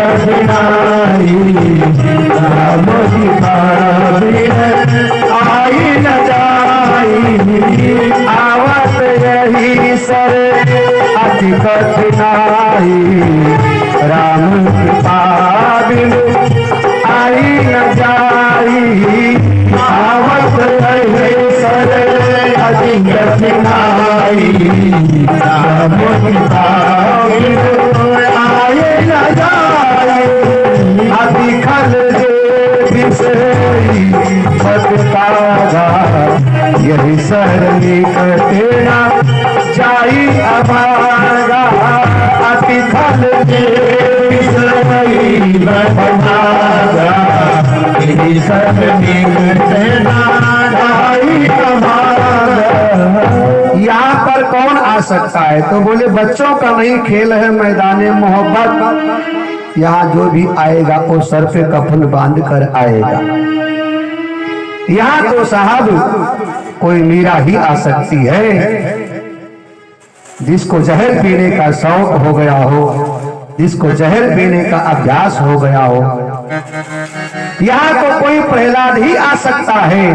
कठिनाई राम की आई न जाई आवत यही सर अति कठिनाई राम कृपा बिन आई न जाई आवत यही सर अति कठिनाई राम कृपा बिन आई न जाई अति खल बतपागा यही सरली कटेना जाई अभागा अति खल बतपागा यही सरली कटेना जाई अभागा। यहाँ पर कौन आ सकता है? तो बोले बच्चों का नहीं खेल है मैदाने मोहब्बत, यहाँ जो भी आएगा वो सर पे कफन बांध कर आएगा। यहाँ तो साहब कोई मीरा ही आ सकती है जिसको जहर पीने का शौक हो गया हो, जिसको जहर पीने का अभ्यास हो गया हो। यहाँ तो कोई प्रहलाद ही आ सकता है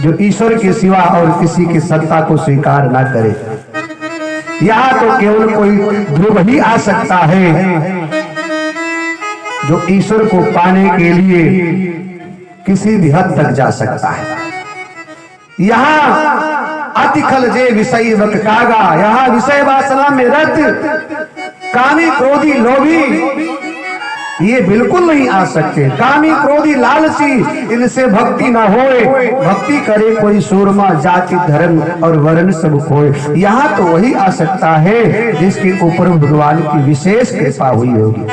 जो ईश्वर के सिवा और किसी की सत्ता को स्वीकार ना करे। यहाँ तो केवल कोई ध्रुव ही आ सकता है जो ईश्वर को पाने के लिए किसी भी हद तक जा सकता है। यहाँ अतिखल जे विषय वक कागा, यहाँ विषय वासना में रत कामी क्रोधी लोभी ये बिल्कुल नहीं आ सकते। कामी क्रोधी लालची इनसे भक्ति ना होए, भक्ति करे कोई सूरमा जाति धर्म और वर्ण सब खोए। यहाँ तो वही आ सकता है जिसके ऊपर भगवान की विशेष कृपा हुई होगी।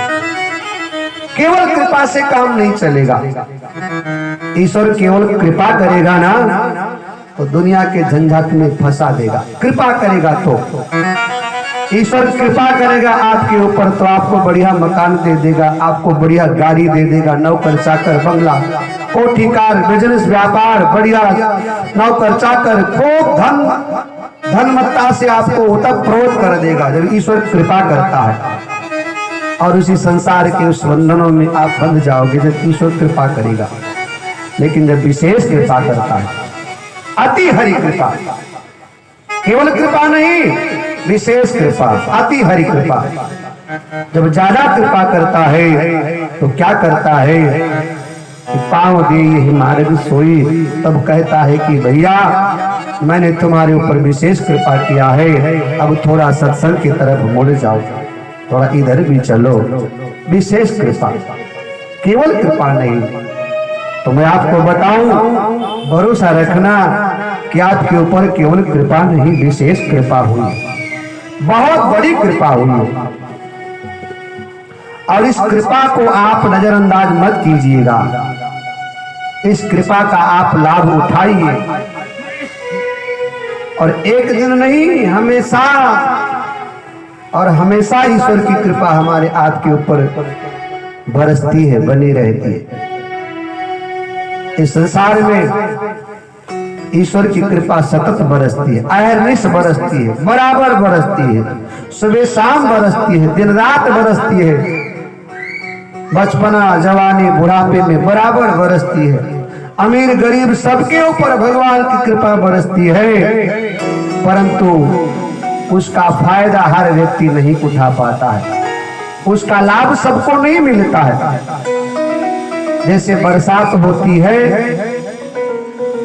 केवल कृपा से काम नहीं चलेगा। ईश्वर केवल कृपा करेगा ना तो दुनिया के झंझट में फंसा देगा। कृपा करेगा तो ईश्वर कृपा करेगा आपके ऊपर तो आपको बढ़िया मकान दे देगा, आपको बढ़िया गाड़ी दे देगा, नौकर चाकर बंगला कोठीकार बिजनेस व्यापार बढ़िया नौकर चाकर खूब धनमत्ता से आपको ओतप्रोत कर देगा जब ईश्वर कृपा करता है। और उसी संसार के उस बंधनों में आप बंध जाओगे जब ईश्वर कृपा करेगा। लेकिन जब विशेष कृपा करता है, अति हरि कृपा, केवल कृपा नहीं विशेष कृपा, अति हरि कृपा। जब ज्यादा कृपा करता है तो क्या करता है कि पांव दे ये मार्ग सोई, तब कहता है कि भैया मैंने तुम्हारे ऊपर विशेष कृपा किया है, अब थोड़ा सत्संग की तरफ मुड़ जाओ, थोड़ा इधर भी चलो। विशेष कृपा, केवल कृपा नहीं। तो मैं आपको बताऊं, भरोसा रखना कि आपके ऊपर केवल कृपा नहीं विशेष कृपा हुई, बहुत बड़ी कृपा हुई। और इस कृपा को आप नजरअंदाज मत कीजिएगा, इस कृपा का आप लाभ उठाइए। और एक दिन नहीं, हमेशा और हमेशा ईश्वर की कृपा हमारे आपके ऊपर बरसती है, बनी रहती है। इस संसार में ईश्वर की कृपा सतत बरसती है, अहरनिश बरसती है, बराबर बरसती है, सुबह शाम बरसती है, दिन रात बरसती है, बचपना जवानी बुढ़ापे में बराबर बरसती है। अमीर गरीब सबके ऊपर भगवान की कृपा बरसती है, परंतु उसका फायदा हर व्यक्ति नहीं उठा पाता है, उसका लाभ सबको नहीं मिलता है। जैसे बरसात होती है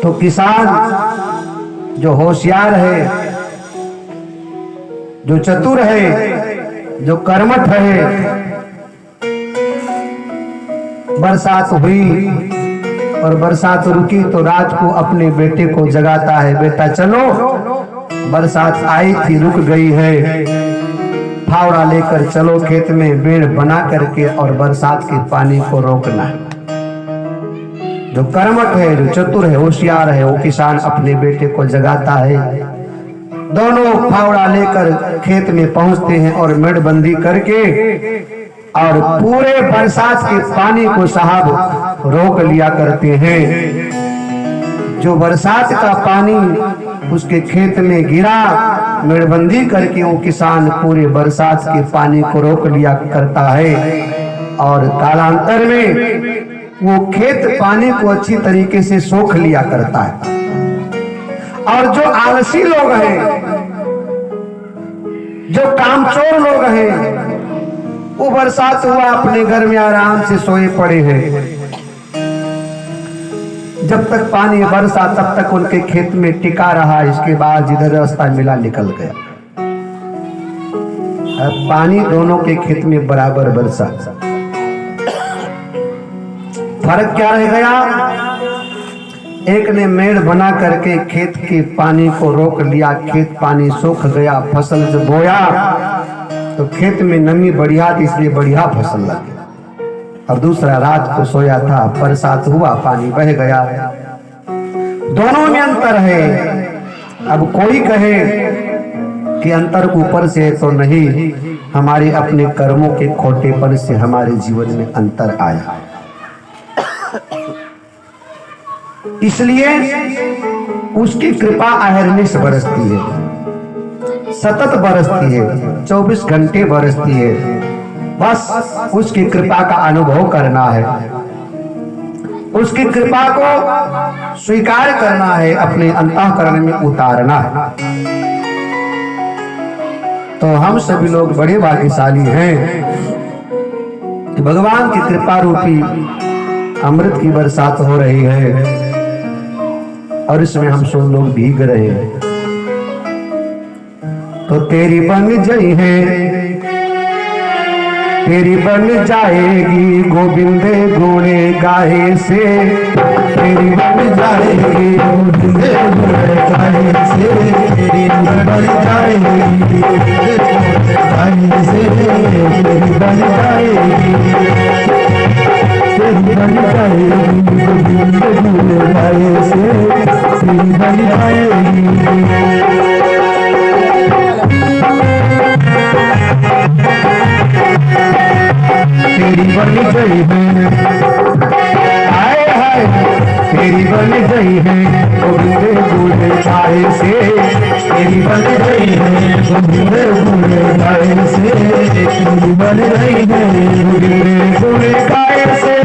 तो किसान जो होशियार है, जो चतुर है, जो कर्मठ है, बरसात हुई और बरसात रुकी तो रात को अपने बेटे को जगाता है, बेटा चलो बरसात आई थी रुक गई है, फावड़ा लेकर चलो खेत में बेड़ बना करके और बरसात के पानी को रोकना है। जो कर्मठ है, जो चतुर है, होशियार है, वो किसान अपने बेटे को जगाता है। दोनों फावड़ा लेकर खेत में पहुंचते हैं और मेड़बंदी करके और पूरे बरसात के पानी को साहब रोक लिया करते हैं। जो बरसात का पानी उसके खेत में गिरा, मेड़बंदी करके वो किसान पूरे बरसात के पानी को रोक लिया करता है और कालांतर में वो खेत पानी को अच्छी तरीके से सोख लिया करता है। और जो आलसी लोग हैं, जो कामचोर लोग हैं, वो बरसात हुआ अपने घर में आराम से सोए पड़े हैं। जब तक पानी बरसा तब तक उनके खेत में टिका रहा, इसके बाद जिधर रास्ता मिला निकल गया। अब पानी दोनों के खेत में बराबर बरसा, फर्क क्या रह गया? एक ने मेड़ बना करके खेत के पानी को रोक लिया, खेत पानी सूख गया, फसल जब बोया तो खेत में नमी बढ़िया थी इसलिए बढ़िया फसल लगी। और दूसरा रात को सोया था, बरसात हुआ, पानी बह गया। दोनों में अंतर है। अब कोई कहे कि अंतर ऊपर से तो नहीं, हमारे अपने कर्मों के खोटेपन से हमारे जीवन में अंतर आया। इसलिए उसकी कृपा अहर्निश बरसती है, सतत बरसती है, 24 घंटे बरसती है। बस उसकी कृपा का अनुभव करना है, उसकी कृपा को स्वीकार करना है, अपने अंतःकरण में उतारना है। तो हम सभी लोग बड़े भाग्यशाली हैं कि भगवान की कृपा रूपी अमृत की बरसात हो रही है और इसमें हम सब लोग भीग रहे हैं। तो तेरी बन गई है, तेरी बन जाएगी गोविंद गुणे गाए से, तेरी बन जाएगी गोविंद गुणे गाए से, तेरी बन जाएगी गाए से, तेरी बन जाएगी, तेरी बन जाएगी गोविंद गुणे गाए से, तेरी बन जाएगी। तेरी बन गई है, हाय हाय, तेरी बन गई है गोविंद गुणे गाए से, तेरी बन गई है गोविंद गुणे गाए से, तेरी बन गई है गोविंद गुणे गाए से,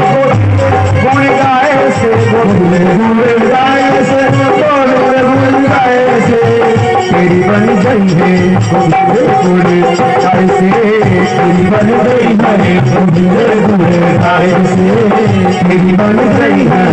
गुण गाए से, गोविंद गुणे गाए से, गोविंद गुण गाए से, तेरी बन गई है गोविंद गुणे गाए से, तेरी बन गई है गोविंद गुणे गाए से, तेरी बन गई है।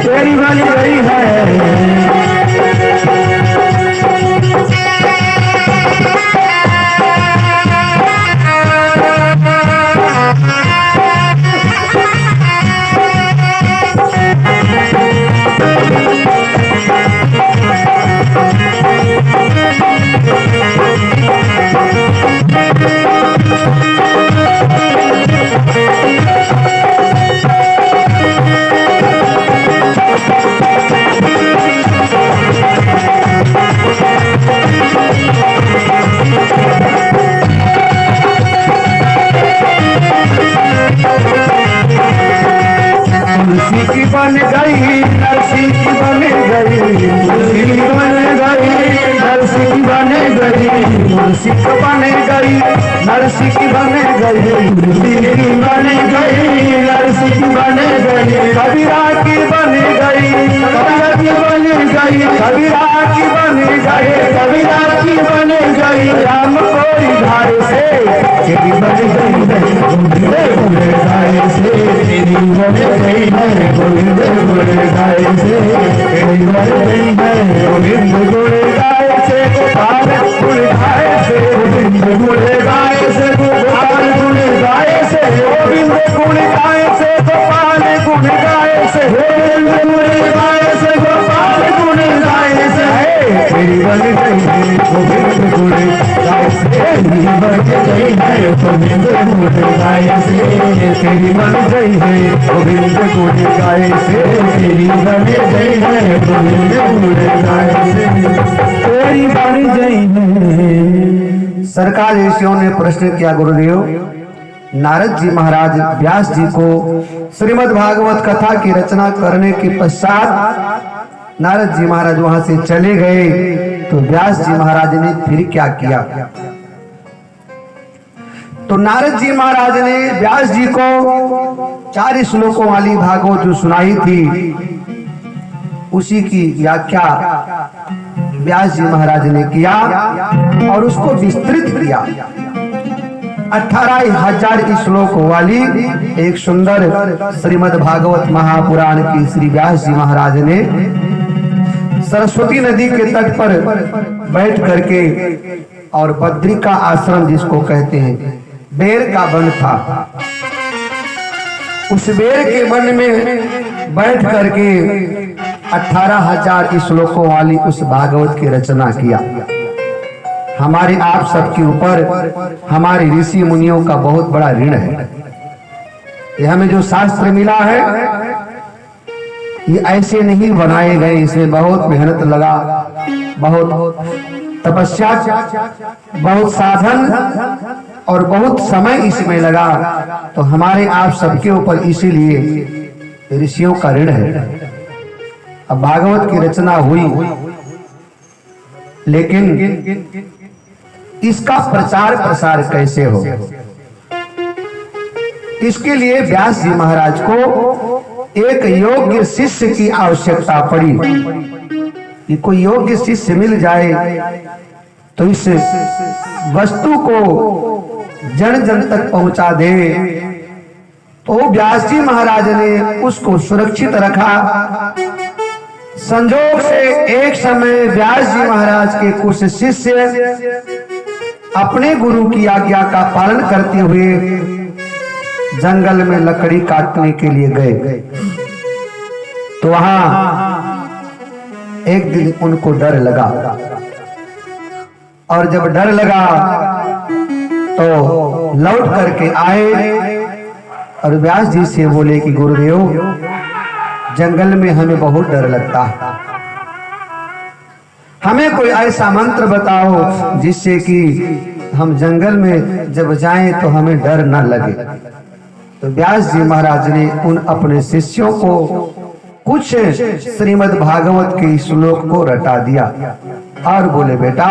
तेरी वाली गई है। तुलसी की बन गई, नरसी की बन गई, तुलसी की बन गई, नरसी की बन गई, तुलसी की बन गई, नरसी की बन गई, तुलसी की बन गई, नरसी की बन गई, कबीरा की बन गई, कबीरा की बन गई, कबीरा की बन गई, कबीरा की बन गई, राम कोई धारे से तेरी बन गई है, बुढ़े बुढ़े गाय से तेरी बन गई है, गोविंद गुड़े गाय से तेरी बन गई है, गोविंद गुड़े गाय से गोपाल गुण गाय से, गोविंद गुड़े गाय से गोपाल गुण गाय से, गोविंद गुण गाय से गोपाल गुण गाय से, गोविंद गुण गाय से गोपाल गुण गाय से, तेरी बन गई है गोविंद गुण गाय से, तेरी बन गई है गोविंद गुण गाय से, तेरी बन गई है गोविंद गुण गाय से, तेरी बन गई है गोविंद गुण गाय से, तेरी बन गई है। सरकार ऋषियों ने प्रश्न किया, गुरुदेव नारद जी महाराज व्यास जी को श्रीमद् भागवत कथा की रचना करने के पश्चात नारद जी महाराज वहां से चले गए, तो व्यास जी महाराज ने फिर क्या किया? तो नारद जी महाराज ने व्यास जी को 4 श्लोकों वाली भागवत जो सुनाई थी, उसी की व्याख्या व्यास जी महाराज ने किया और उसको विस्तृत किया। 18,000 श्लोकों वाली एक सुंदर श्रीमद् भागवत महापुराण की श्री व्यास जी महाराज ने सरस्वती नदी के तट पर बैठ करके, और बद्रिका आश्रम जिसको कहते हैं, बेर का वन था, उस बेर के वन में बैठ करके 18,000 श्लोकों वाली उस भागवत की रचना किया। हमारे आप सबके ऊपर हमारे ऋषि मुनियों का बहुत बड़ा ऋण है। ये हमें जो शास्त्र मिला है, ये ऐसे नहीं बनाए गए, इसमें बहुत मेहनत लगा, बहुत तपस्या, बहुत साधन और बहुत समय इसमें लगा। तो हमारे आप सबके ऊपर इसीलिए ऋषियों का ऋण है। अब भागवत की रचना हुई, लेकिन इसका प्रचार प्रसार कैसे हो, इसके लिए व्यास जी महाराज को एक योग्य शिष्य की आवश्यकता पड़ी। कि कोई योग्य शिष्य मिल जाए तो इस वस्तु को जन जन तक पहुंचा दे। तो व्यास जी महाराज ने उसको सुरक्षित रखा। संजोग से एक समय व्यास जी महाराज के कुछ शिष्य अपने गुरु की आज्ञा का पालन करते हुए जंगल में लकड़ी काटने के लिए गए। तो वहां एक दिन उनको डर लगा, और जब डर लगा तो लौट करके आए और व्यास जी से बोले कि गुरुदेव, जंगल में हमें बहुत डर लगता है, हमें कोई ऐसा मंत्र बताओ जिससे कि हम जंगल में जब जाएं तो हमें डर न लगे। तो व्यास जी महाराज ने उन अपने शिष्यों को कुछ श्रीमद् भागवत के श्लोक को रटा दिया और बोले, बेटा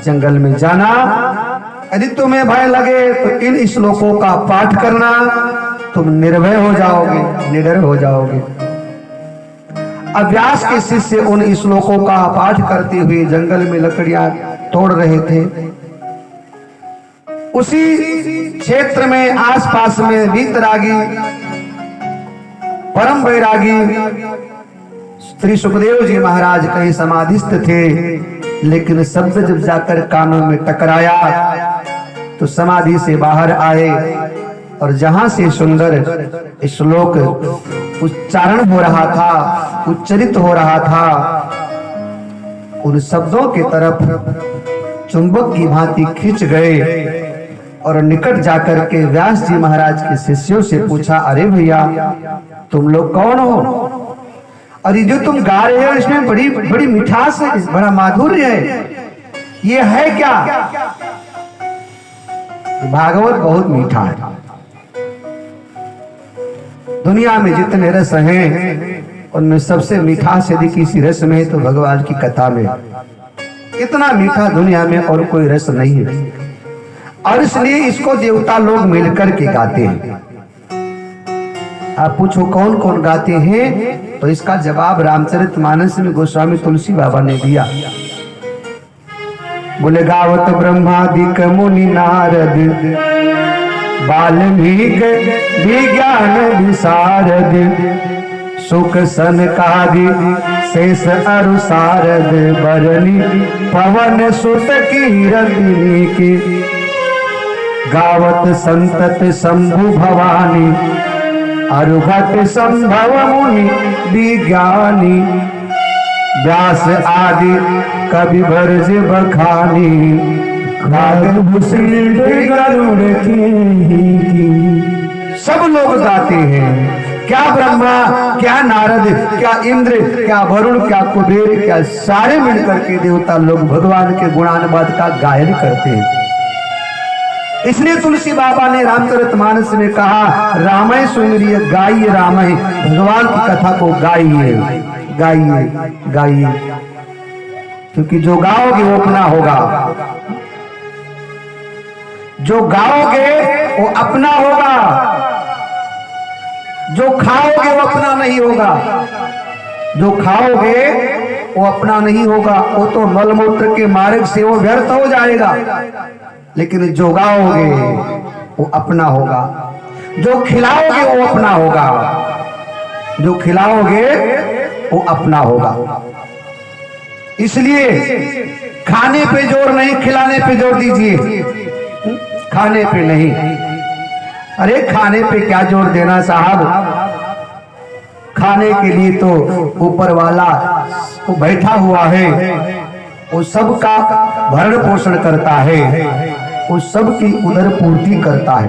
जंगल में जाना, यदि तुम्हें भय लगे तो इन श्लोकों का पाठ करना, तुम निर्भय हो जाओगे, निडर हो जाओगे। अब व्यास के शिष्य उन श्लोकों का पाठ करते हुए जंगल में लकड़ियां तोड़ रहे थे। उसी क्षेत्र में आसपास में वीतरागी परम वैरागी श्री सुखदेव जी महाराज कहीं समाधिस्थ थे, लेकिन शब्द जब जाकर कानों में टकराया तो समाधि से बाहर आए, और जहां से सुंदर श्लोक उच्चारण हो रहा था, उच्चरित हो रहा था, उन शब्दों की तरफ चुंबक की भांति खींच गए और निकट जाकर के व्यास जी महाराज के शिष्यों से पूछा, अरे भैया तुम लोग कौन हो? और ये जो तुम गा रहे हो इसमें बड़ी बड़ी मिठास है, बड़ा माधुर्य है, ये है क्या? भागवत बहुत मीठा है। दुनिया में जितने रस हैं उनमें सबसे मिठास यदि किसी रस में है तो भगवान की कथा में। इतना मीठा दुनिया में और कोई रस नहीं है, और इसलिए इसको देवता लोग मिलकर के गाते हैं। आप पूछो कौन कौन गाते हैं, तो इसका जवाब रामचरितमानस में गोस्वामी तुलसी बाबा ने दिया। बोले गावत ब्रह्मादिक मुनि नारद, वाल्मीकि विज्ञान विशारद, सुख सनकादि शेष अरु सारद, बरनी पवन सुत कीरति की, गावत संतत शंभु भवानी, अरुघट संभव मुनि विज्ञानी, व्यास आदि कवि भरज बखानी, गरुड़ सब लोग गाते हैं। क्या ब्रह्मा, क्या नारद, क्या इंद्र, क्या वरुण, क्या कुबेर, क्या सारे मिलकर के देवता लोग भगवान के गुणानुवाद का गायन करते हैं। इसलिए तुलसी बाबा ने रामचरितमानस में कहा, रामय सुमिरिय गाइए रामय, भगवान की कथा को गाइए गाइए गाइए, क्योंकि जो गाओगे वो अपना होगा, जो गाओगे वो अपना होगा, जो खाओगे वो अपना नहीं होगा, जो खाओगे वो अपना नहीं होगा, वो तो मलमूत्र के मार्ग से वो व्यर्थ हो जाएगा, लेकिन जो गाओगे वो अपना होगा, जो खिलाओगे वो अपना होगा, जो खिलाओगे वो अपना होगा। इसलिए खाने पे जोर नहीं, खिलाने पे जोर दीजिए, खाने पे नहीं। अरे खाने पे क्या जोर देना साहब, खाने के लिए तो ऊपर वाला वो बैठा हुआ है, वो सबका भरण पोषण करता है, वो सबकी उदर पूर्ति करता है।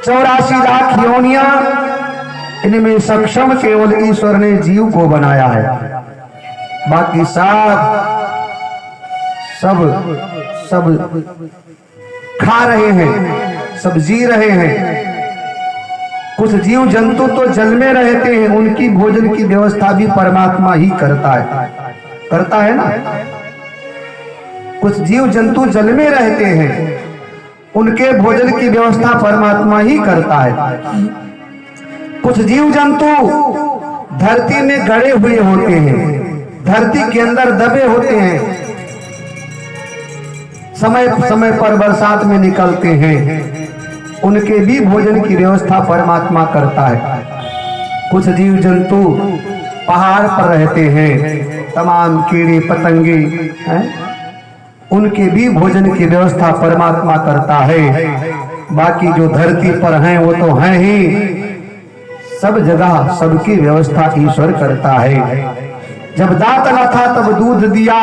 84 लाख योनियां, इनमें सक्षम केवल ईश्वर ने जीव को बनाया है, बाकी सब खा रहे हैं, सब जी रहे हैं। कुछ जीव जंतु तो जल में रहते हैं, उनकी भोजन की व्यवस्था भी परमात्मा ही करता है ना। कुछ जीव जंतु जल में रहते हैं, उनके भोजन की व्यवस्था परमात्मा ही करता है। कुछ जीव जंतु धरती में गड़े हुए होते हैं, धरती के अंदर दबे होते हैं, समय समय पर बरसात में निकलते हैं, उनके भी भोजन की व्यवस्था परमात्मा करता है। कुछ जीव जंतु पहाड़ पर रहते हैं, तमाम कीड़े पतंगे हैं, उनके भी भोजन की व्यवस्था परमात्मा करता है। बाकी जो धरती पर हैं वो तो हैं ही, सब जगह सबकी व्यवस्था ईश्वर करता है। जब दांत न था तब दूध दिया,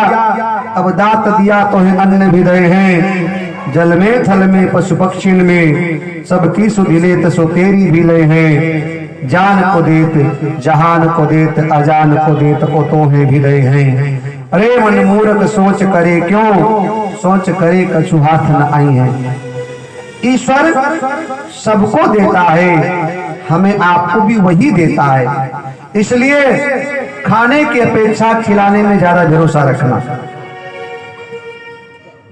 अब दांत दिया तो है अन्न भी दे हैं। जल में थल में पशु पक्षिण में, सबकी सुधि लेत सो तेरी भी ले हैं। जान को देत जहान को देत, अजान को देत ओ तो है भी दे हैं। अरे मन मूर्ख सोच करे क्यों, सोच करे कछु हाथ न आई है। ईश्वर सबको देता है, हमें आपको भी वही देता है। इसलिए खाने की अपेक्षा खिलाने में ज्यादा भरोसा रखना।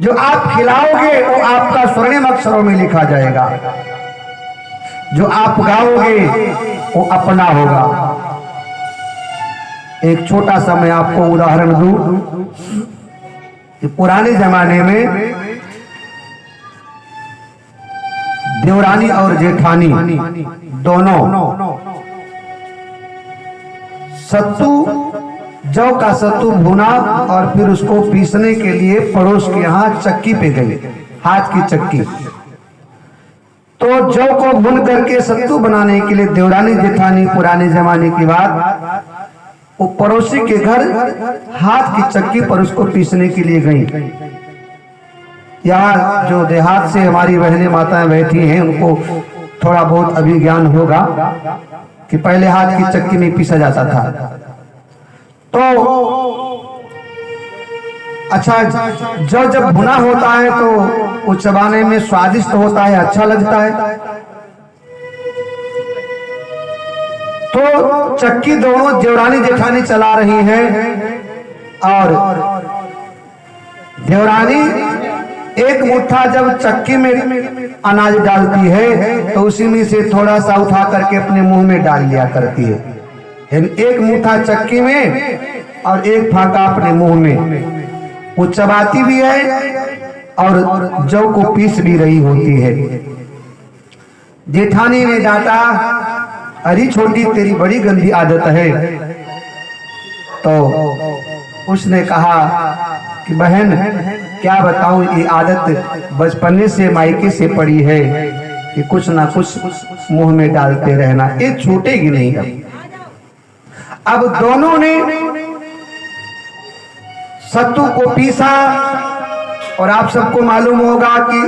जो आप खिलाओगे वो आपका स्वर्णिम अक्षरों में लिखा जाएगा, जो आप गाओगे वो अपना होगा। एक छोटा सा मैं आपको उदाहरण दूं। पुराने जमाने में देवरानी और जेठानी दोनों सत्तू, जौ का सत्तू भुना और फिर उसको पीसने के लिए पड़ोस के यहाँ चक्की पे गई, हाथ की चक्की। तो जौ को भून करके सत्तू बनाने के लिए देवरानी जेठानी पुराने जमाने की बात, वो पड़ोसी के घर हाथ की चक्की पर उसको पीसने के लिए गई। यहाँ जो देहात से हमारी बहनें माताएं बैठी हैं, उनको थोड़ा बहुत अभी ज्ञान होगा कि पहले हाथ की चक्की में पीसा जाता था। तो अच्छा, जब भुना होता है तो वो चबाने में स्वादिष्ट होता है, अच्छा लगता है। तो चक्की दोनों देवरानी जेठानी चला रही हैं और देवरानी एक मुट्ठा जब चक्की में अनाज डालती है तो उसी में से थोड़ा सा उठा करके अपने मुंह में डाल लिया करती है। एक मुट्ठा चक्की में और एक फाका अपने मुंह में। वो चबाती भी है और जौ को पीस भी रही होती है। जेठानी ने डांटा, अरे छोटी तेरी बड़ी गंदी आदत है। तो उसने कहा कि बहन क्या बताऊं, ये आदत बचपने से मायके से पड़ी है कि कुछ ना कुछ मुंह में डालते रहना, ये छूटेगी नहीं। अब दोनों ने सत्तू को पीसा और आप सबको मालूम होगा कि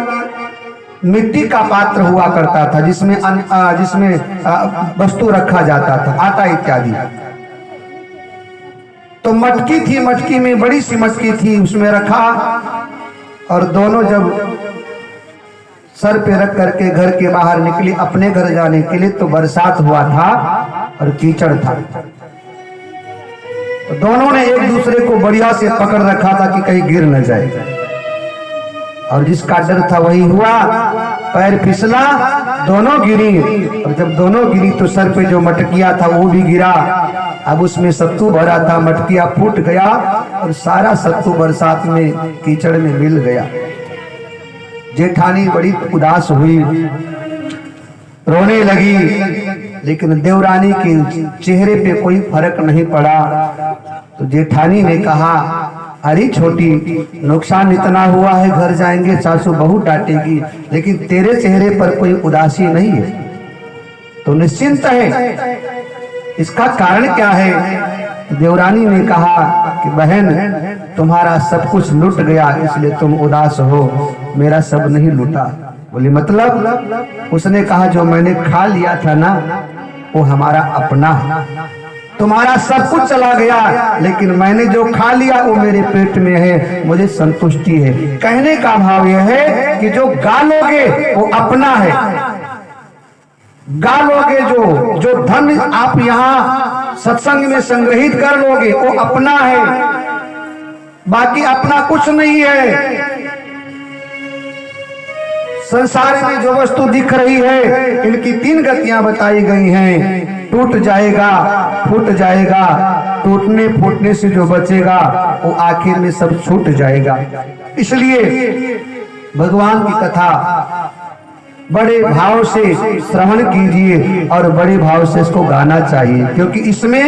मिट्टी का पात्र हुआ करता था जिसमें वस्तु रखा जाता था, आटा इत्यादि। तो मटकी थी, मटकी में बड़ी सी मटकी थी, उसमें रखा और दोनों जब सर पे रख करके घर के बाहर निकली अपने घर जाने के लिए, तो बरसात हुआ था और कीचड़ था। तो दोनों ने एक दूसरे को बढ़िया से पकड़ रखा था कि कहीं गिर न जाए, और जिसका डर था वही हुआ। पैर फिसला, दोनों गिरी, और जब दोनों गिरी तो सर पे जो मटकिया था वो भी गिरा। अब उसमें सत्तू भरा था, मटकिया फूट गया और सारा सत्तू बरसात में कीचड़ में मिल गया। जेठानी बड़ी उदास हुई, रोने लगी, लेकिन देवरानी के चेहरे पे कोई फर्क नहीं पड़ा। तो जेठानी ने कहा, अरे छोटी, नुकसान इतना हुआ है, घर जाएंगे सासू बहू डांटेगी, लेकिन तेरे चेहरे पर कोई उदासी नहीं है, तो निश्चिंत है, इसका कारण क्या है? देवरानी ने कहा कि बहन तुम्हारा सब कुछ लुट गया इसलिए तुम उदास हो, मेरा सब नहीं लुटा। बोली मतलब? उसने कहा जो मैंने खा लिया था ना वो हमारा अपना है, तुम्हारा सब कुछ चला गया लेकिन मैंने जो खा लिया वो मेरे पेट में है, मुझे संतुष्टि है। कहने का भाव यह है कि जो गालोगे वो अपना है, गालोगे जो धन आप यहाँ सत्संग में संग्रहित कर लोगे वो अपना है, बाकी अपना कुछ नहीं है। संसार में जो वस्तु दिख रही है इनकी 3 गतियां बताई गई हैं, टूट जाएगा, फूट जाएगा, टूटने फूटने से जो बचेगा वो आखिर में सब छूट जाएगा। इसलिए भगवान की कथा बड़े भाव से श्रवण कीजिए और बड़े भाव से इसको गाना चाहिए, क्योंकि इसमें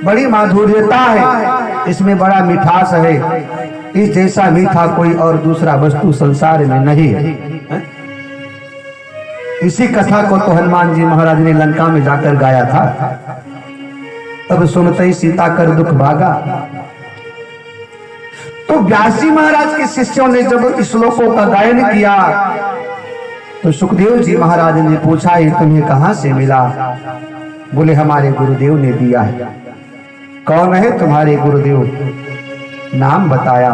बड़ी माधुर्यता है, इसमें बड़ा मिठास है। इस जैसा मीठा कोई और दूसरा वस्तु संसार में नहीं है। इसी कथा को तो हनुमान जी महाराज ने लंका में जाकर गाया था, तब सुनते ही सीता कर दुख भागा। तो व्यास जी महाराज के शिष्यों ने जब श्लोकों का गायन किया तो सुखदेव जी महाराज ने पूछा, ये तुम्हें कहां से मिला? बोले हमारे गुरुदेव ने दिया है। कौन है तुम्हारे गुरुदेव? नाम बताया,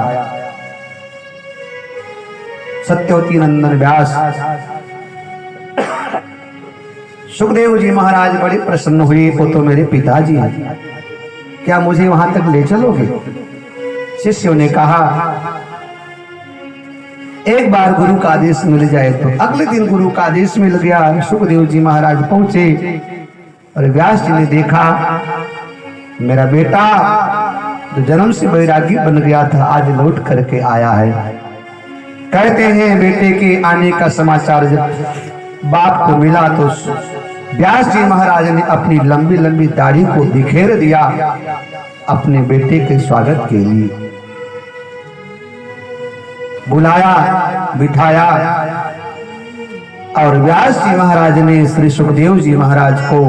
सत्यवती नंदन व्यास। सुखदेव जी महाराज बड़े प्रसन्न हुए, वो तो मेरे पिताजी हैं, क्या मुझे वहां तक ले चलोगे? शिष्यों ने कहा एक बार गुरु का आदेश मिल जाए तो। अगले दिन गुरु का आदेश मिल गया, सुखदेव जी महाराज पहुंचे और व्यास जी ने देखा मेरा बेटा जो जन्म से बैरागी बन गया था आज लौट करके आया है। कहते हैं बेटे के आने का समाचार जब बाप को मिला तो व्यास जी महाराज ने अपनी लंबी लंबी दाढ़ी को बिखेर दिया अपने बेटे के स्वागत के लिए। बुलाया, बिठाया और व्यास जी महाराज ने श्री सुखदेव जी महाराज को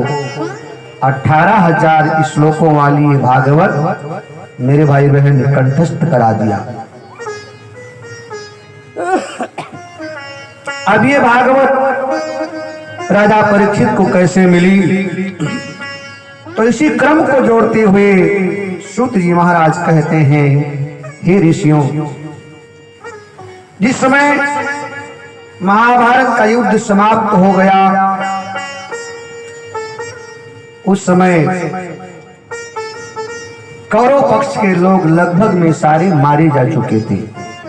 18,000 श्लोकों वाली भागवत मेरे भाई बहन ने कंठस्थ करा दिया। अब ये भागवत राजा परीक्षित को कैसे मिली? तो इसी क्रम को जोड़ते हुए सूत जी महाराज कहते हैं, हे ऋषियों, जिस समय महाभारत का युद्ध समाप्त हो गया, उस समय कौरव पक्ष के लोग लगभग में सारे मारे जा चुके थे।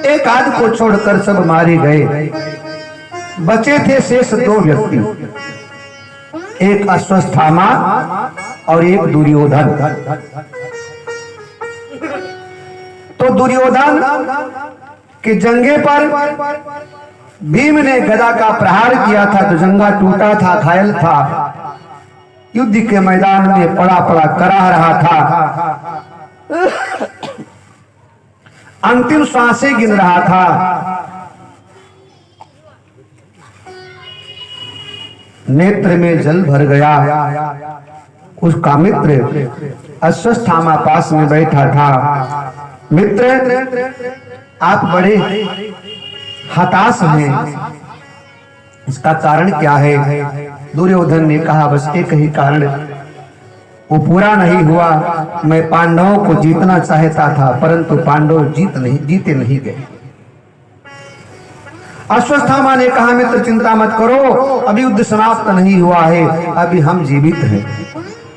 एक आध को छोड़कर सब मारे गए। बचे थे शेष दो व्यक्ति, एक अश्वत्थामा और एक दुर्योधन। तो दुर्योधन के जंघे पर भीम ने गदा का प्रहार किया था, तो जंघा टूटा था, घायल था, युद्ध के मैदान में पड़ा पड़ा कराह रहा था, अंतिम सांसें गिन रहा था। नेत्र में जल भर गया। उसका मित्र अश्वत्थामा पास में बैठा था। मित्र, आप बड़े हताश हैं, इसका कारण क्या है? दुर्योधन ने कहा, बस एक ही कारण, वो पूरा नहीं हुआ। मैं पांडवों को जीतना चाहता था, परंतु पांडव जीते नहीं गए। अश्वत्थामा ने कहा, मित्र चिंता मत करो, अभी युद्ध समाप्त नहीं हुआ है, अभी हम जीवित हैं,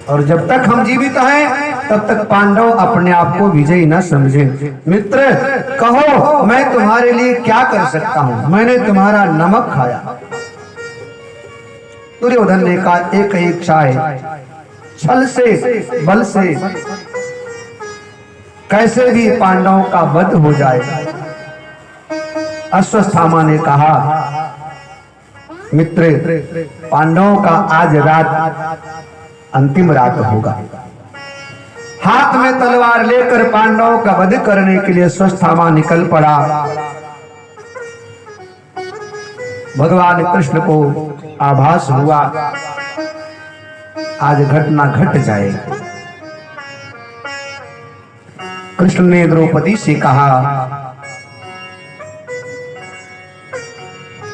और जब तक हम जीवित हैं तब तक पांडव अपने आप को विजयी न समझें। मित्र कहो, मैं तुम्हारे लिए क्या कर सकता हूं? मैंने तुम्हारा नमक खाया। दुर्योधन ने कहा, एक ही इच्छा है, छल से बल से कैसे भी पांडवों का वध हो जाए। अश्वत्थामा ने कहा, मित्र पांडवों का आज रात अंतिम रात होगा। हाथ में तलवार लेकर पांडवों का वध करने के लिए अश्वत्थामा निकल पड़ा। भगवान कृष्ण को आभास हुआ आज घटना घट जाएगी। कृष्ण ने द्रौपदी से कहा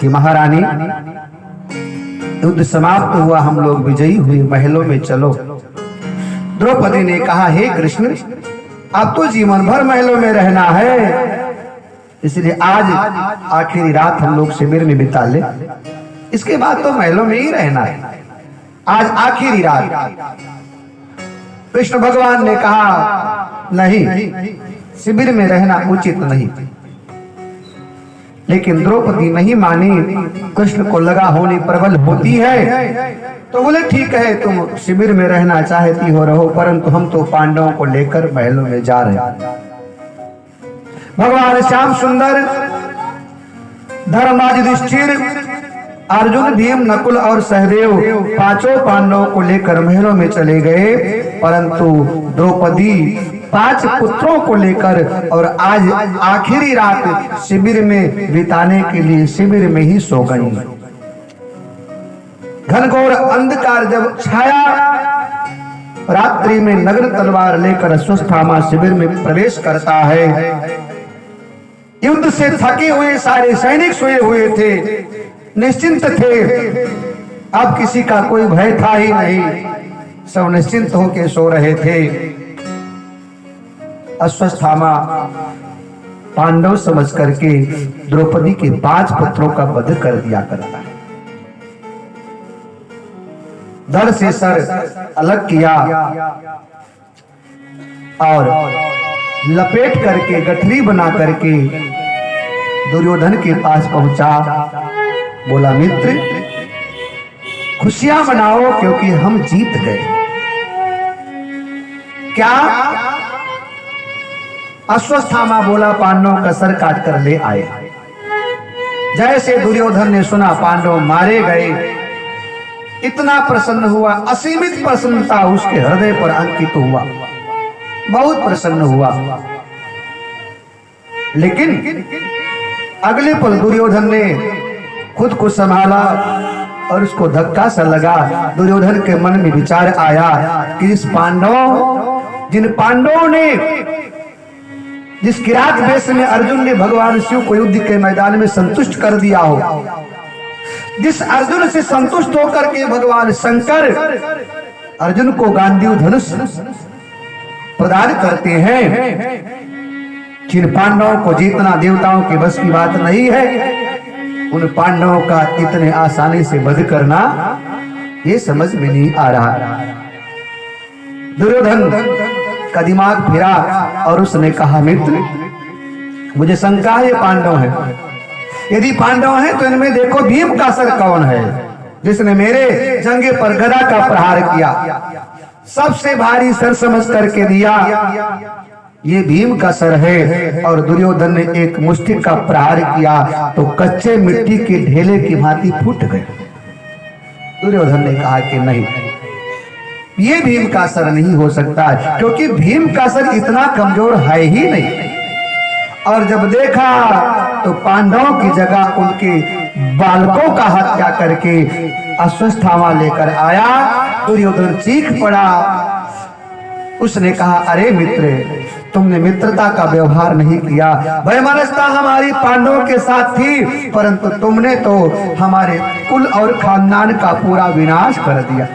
कि महारानी, युद्ध समाप्त हुआ, हम लोग विजयी हुए, महलों में चलो। द्रौपदी ने कहा, हे कृष्ण, अब तो जीवन भर महलों में रहना है, इसलिए आज आखिरी रात हम लोग शिविर में बिता ले, इसके बाद तो महलों में ही रहना है, आज आखिरी रात। कृष्ण भगवान ने कहा, नहीं, शिविर में रहना उचित नहीं। लेकिन द्रौपदी नहीं मानी। कृष्ण को लगा होनी प्रबल होती है, तो बोले ठीक है, तुम शिविर में रहना चाहती हो रहो, परंतु हम तो पांडवों को लेकर महलों में जा रहे हैं। भगवान श्याम सुंदर, धर्मराज युधिष्ठिर, अर्जुन, भीम, नकुल और सहदेव पांचों पांडवों को लेकर महलों में चले गए, परंतु द्रौपदी 5 पुत्रों को लेकर और आज आखिरी रात शिविर में बिताने के लिए शिविर में ही सो गई। घनघोर अंधकार जब छाया, रात्रि में नग्न तलवार लेकर अश्वत्थामा शिविर में प्रवेश करता है। युद्ध से थके हुए सारे सैनिक सोए हुए थे, निश्चिंत थे, अब किसी का कोई भय था ही नहीं, सब निश्चिंत होकर सो रहे थे। अश्वत्थामा पांडव समझ करके द्रौपदी के 5 पुत्रों का वध कर दिया करता है। धड़ से सर अलग किया और लपेट करके गठरी बना करके दुर्योधन के पास पहुंचा। बोला, मित्र खुशियां मनाओ क्योंकि हम जीत गए। क्या? अश्वत्थामा बोला, पांडवों का सर काट कर ले आए। जैसे दुर्योधन ने सुना पांडव मारे गए, इतना प्रसन्न हुआ, असीमित प्रसन्नता उसके हृदय पर अंकित हुआ, बहुत प्रसन्न हुआ। लेकिन अगले पल दुर्योधन ने खुद को संभाला और उसको धक्का सा लगा। दुर्योधन के मन में विचार आया कि जिन पांडवों ने, जिस किरात वेश में अर्जुन ने भगवान शिव को युद्ध के मैदान में संतुष्ट कर दिया हो, जिस अर्जुन से संतुष्ट होकर के भगवान शंकर अर्जुन को गांडीव धनुष प्रदान करते हैं, जिन पांडवों को जीतना देवताओं के बस की बात नहीं है, उन पांडवों का इतने आसानी से वध करना ये समझ में नहीं आ रहा। दुर्योधन का दिमाग फिरा और उसने कहा, मित्र मुझे शंका है, ये पांडव है। यदि पांडव हैं तो इनमें देखो भीम का सर कौन है जिसने मेरे जंगे पर गदा का प्रहार किया, सबसे भारी सर समझ करके दिया, ये भीम का सर है। और दुर्योधन ने एक मुष्टि का प्रहार किया तो कच्चे मिट्टी के ढेले की भांति फूट गए। दुर्योधन ने कहा कि नहीं, ये भीम का सर नहीं हो सकता, क्योंकि भीम का सर इतना कमजोर है ही नहीं। और जब देखा तो पांडवों की जगह उनके बालकों का हत्या करके अश्वत्थामा लेकर आया। दुर्योधन चीख पड़ा। उसने कहा, अरे मित्र, तुमने मित्रता का व्यवहार नहीं किया। वैमनस्यता हमारी पांडवों के साथ थी, परंतु तुमने तो हमारे कुल और खानदान का पूरा विनाश कर दिया।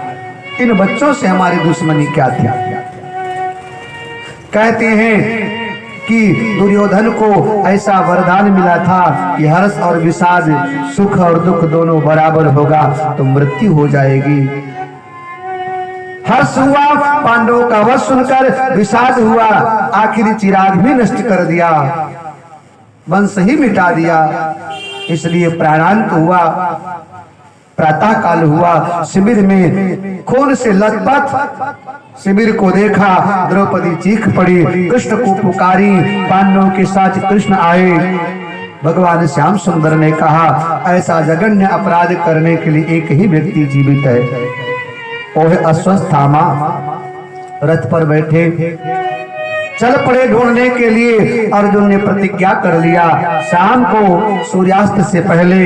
इन बच्चों से हमारी दुश्मनी क्या थी? कहते हैं कि दुर्योधन को ऐसा वरदान मिला था कि हर्ष और विषाद, सुख और दुख दोनों बराबर होगा तो मृत्यु हो जाएगी। हर्ष हुआ पांडवों का वध सुनकर, विषाद हुआ आखिरी चिराग भी नष्ट कर दिया, वंश ही मिटा दिया, इसलिए प्राणांत हुआ। प्रातः काल हुआ, शिविर में खून से लथपथ शिविर को देखा, द्रौपदी चीख पड़ी, कृष्ण को पुकारी। पांडवों के साथ कृष्ण आए। भगवान श्याम सुंदर ने कहा, ऐसा जघन्य अपराध करने के लिए एक ही व्यक्ति जीवित है, वो है अश्वत्थामा। रथ पर बैठे चल पड़े ढूंढने के लिए। अर्जुन ने प्रतिज्ञा कर लिया, शाम को सूर्यास्त से पहले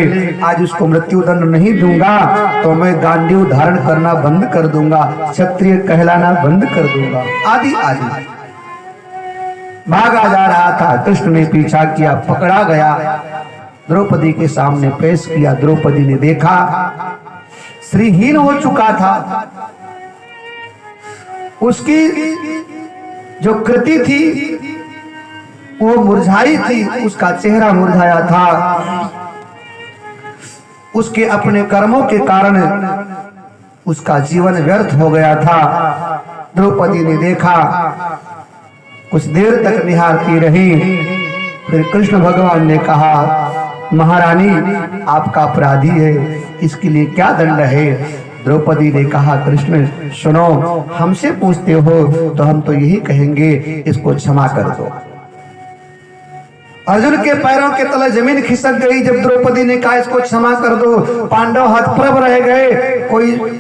आज उसको मृत्यु दंड नहीं दूंगा तो मैं गांडीव धारण करना बंद कर दूंगा, क्षत्रिय कहलाना बंद कर दूंगा, आदि आदि। भागा जा रहा था, कृष्ण ने पीछा किया, पकड़ा गया, द्रौपदी के सामने पेश किया। द्रौपदी ने देखा श्रीहीन हो चुका था, उसकी जो कृति थी वो मुरझाई थी, उसका चेहरा मुरझाया था। उसके अपने कर्मों के कारण उसका जीवन व्यर्थ हो गया था। द्रौपदी ने देखा, कुछ देर तक निहारती रही। फिर कृष्ण भगवान ने कहा, महारानी आपका अपराधी है, इसके लिए क्या दंड है? द्रौपदी ने कहा, कृष्ण सुनो, हमसे पूछते हो तो हम तो यही कहेंगे, इसको क्षमा कर दो। अर्जुन के पैरों के तले जमीन खिसक गई जब द्रौपदी ने कहा इसको क्षमा कर दो। पांडव हतप्रभ रह गए,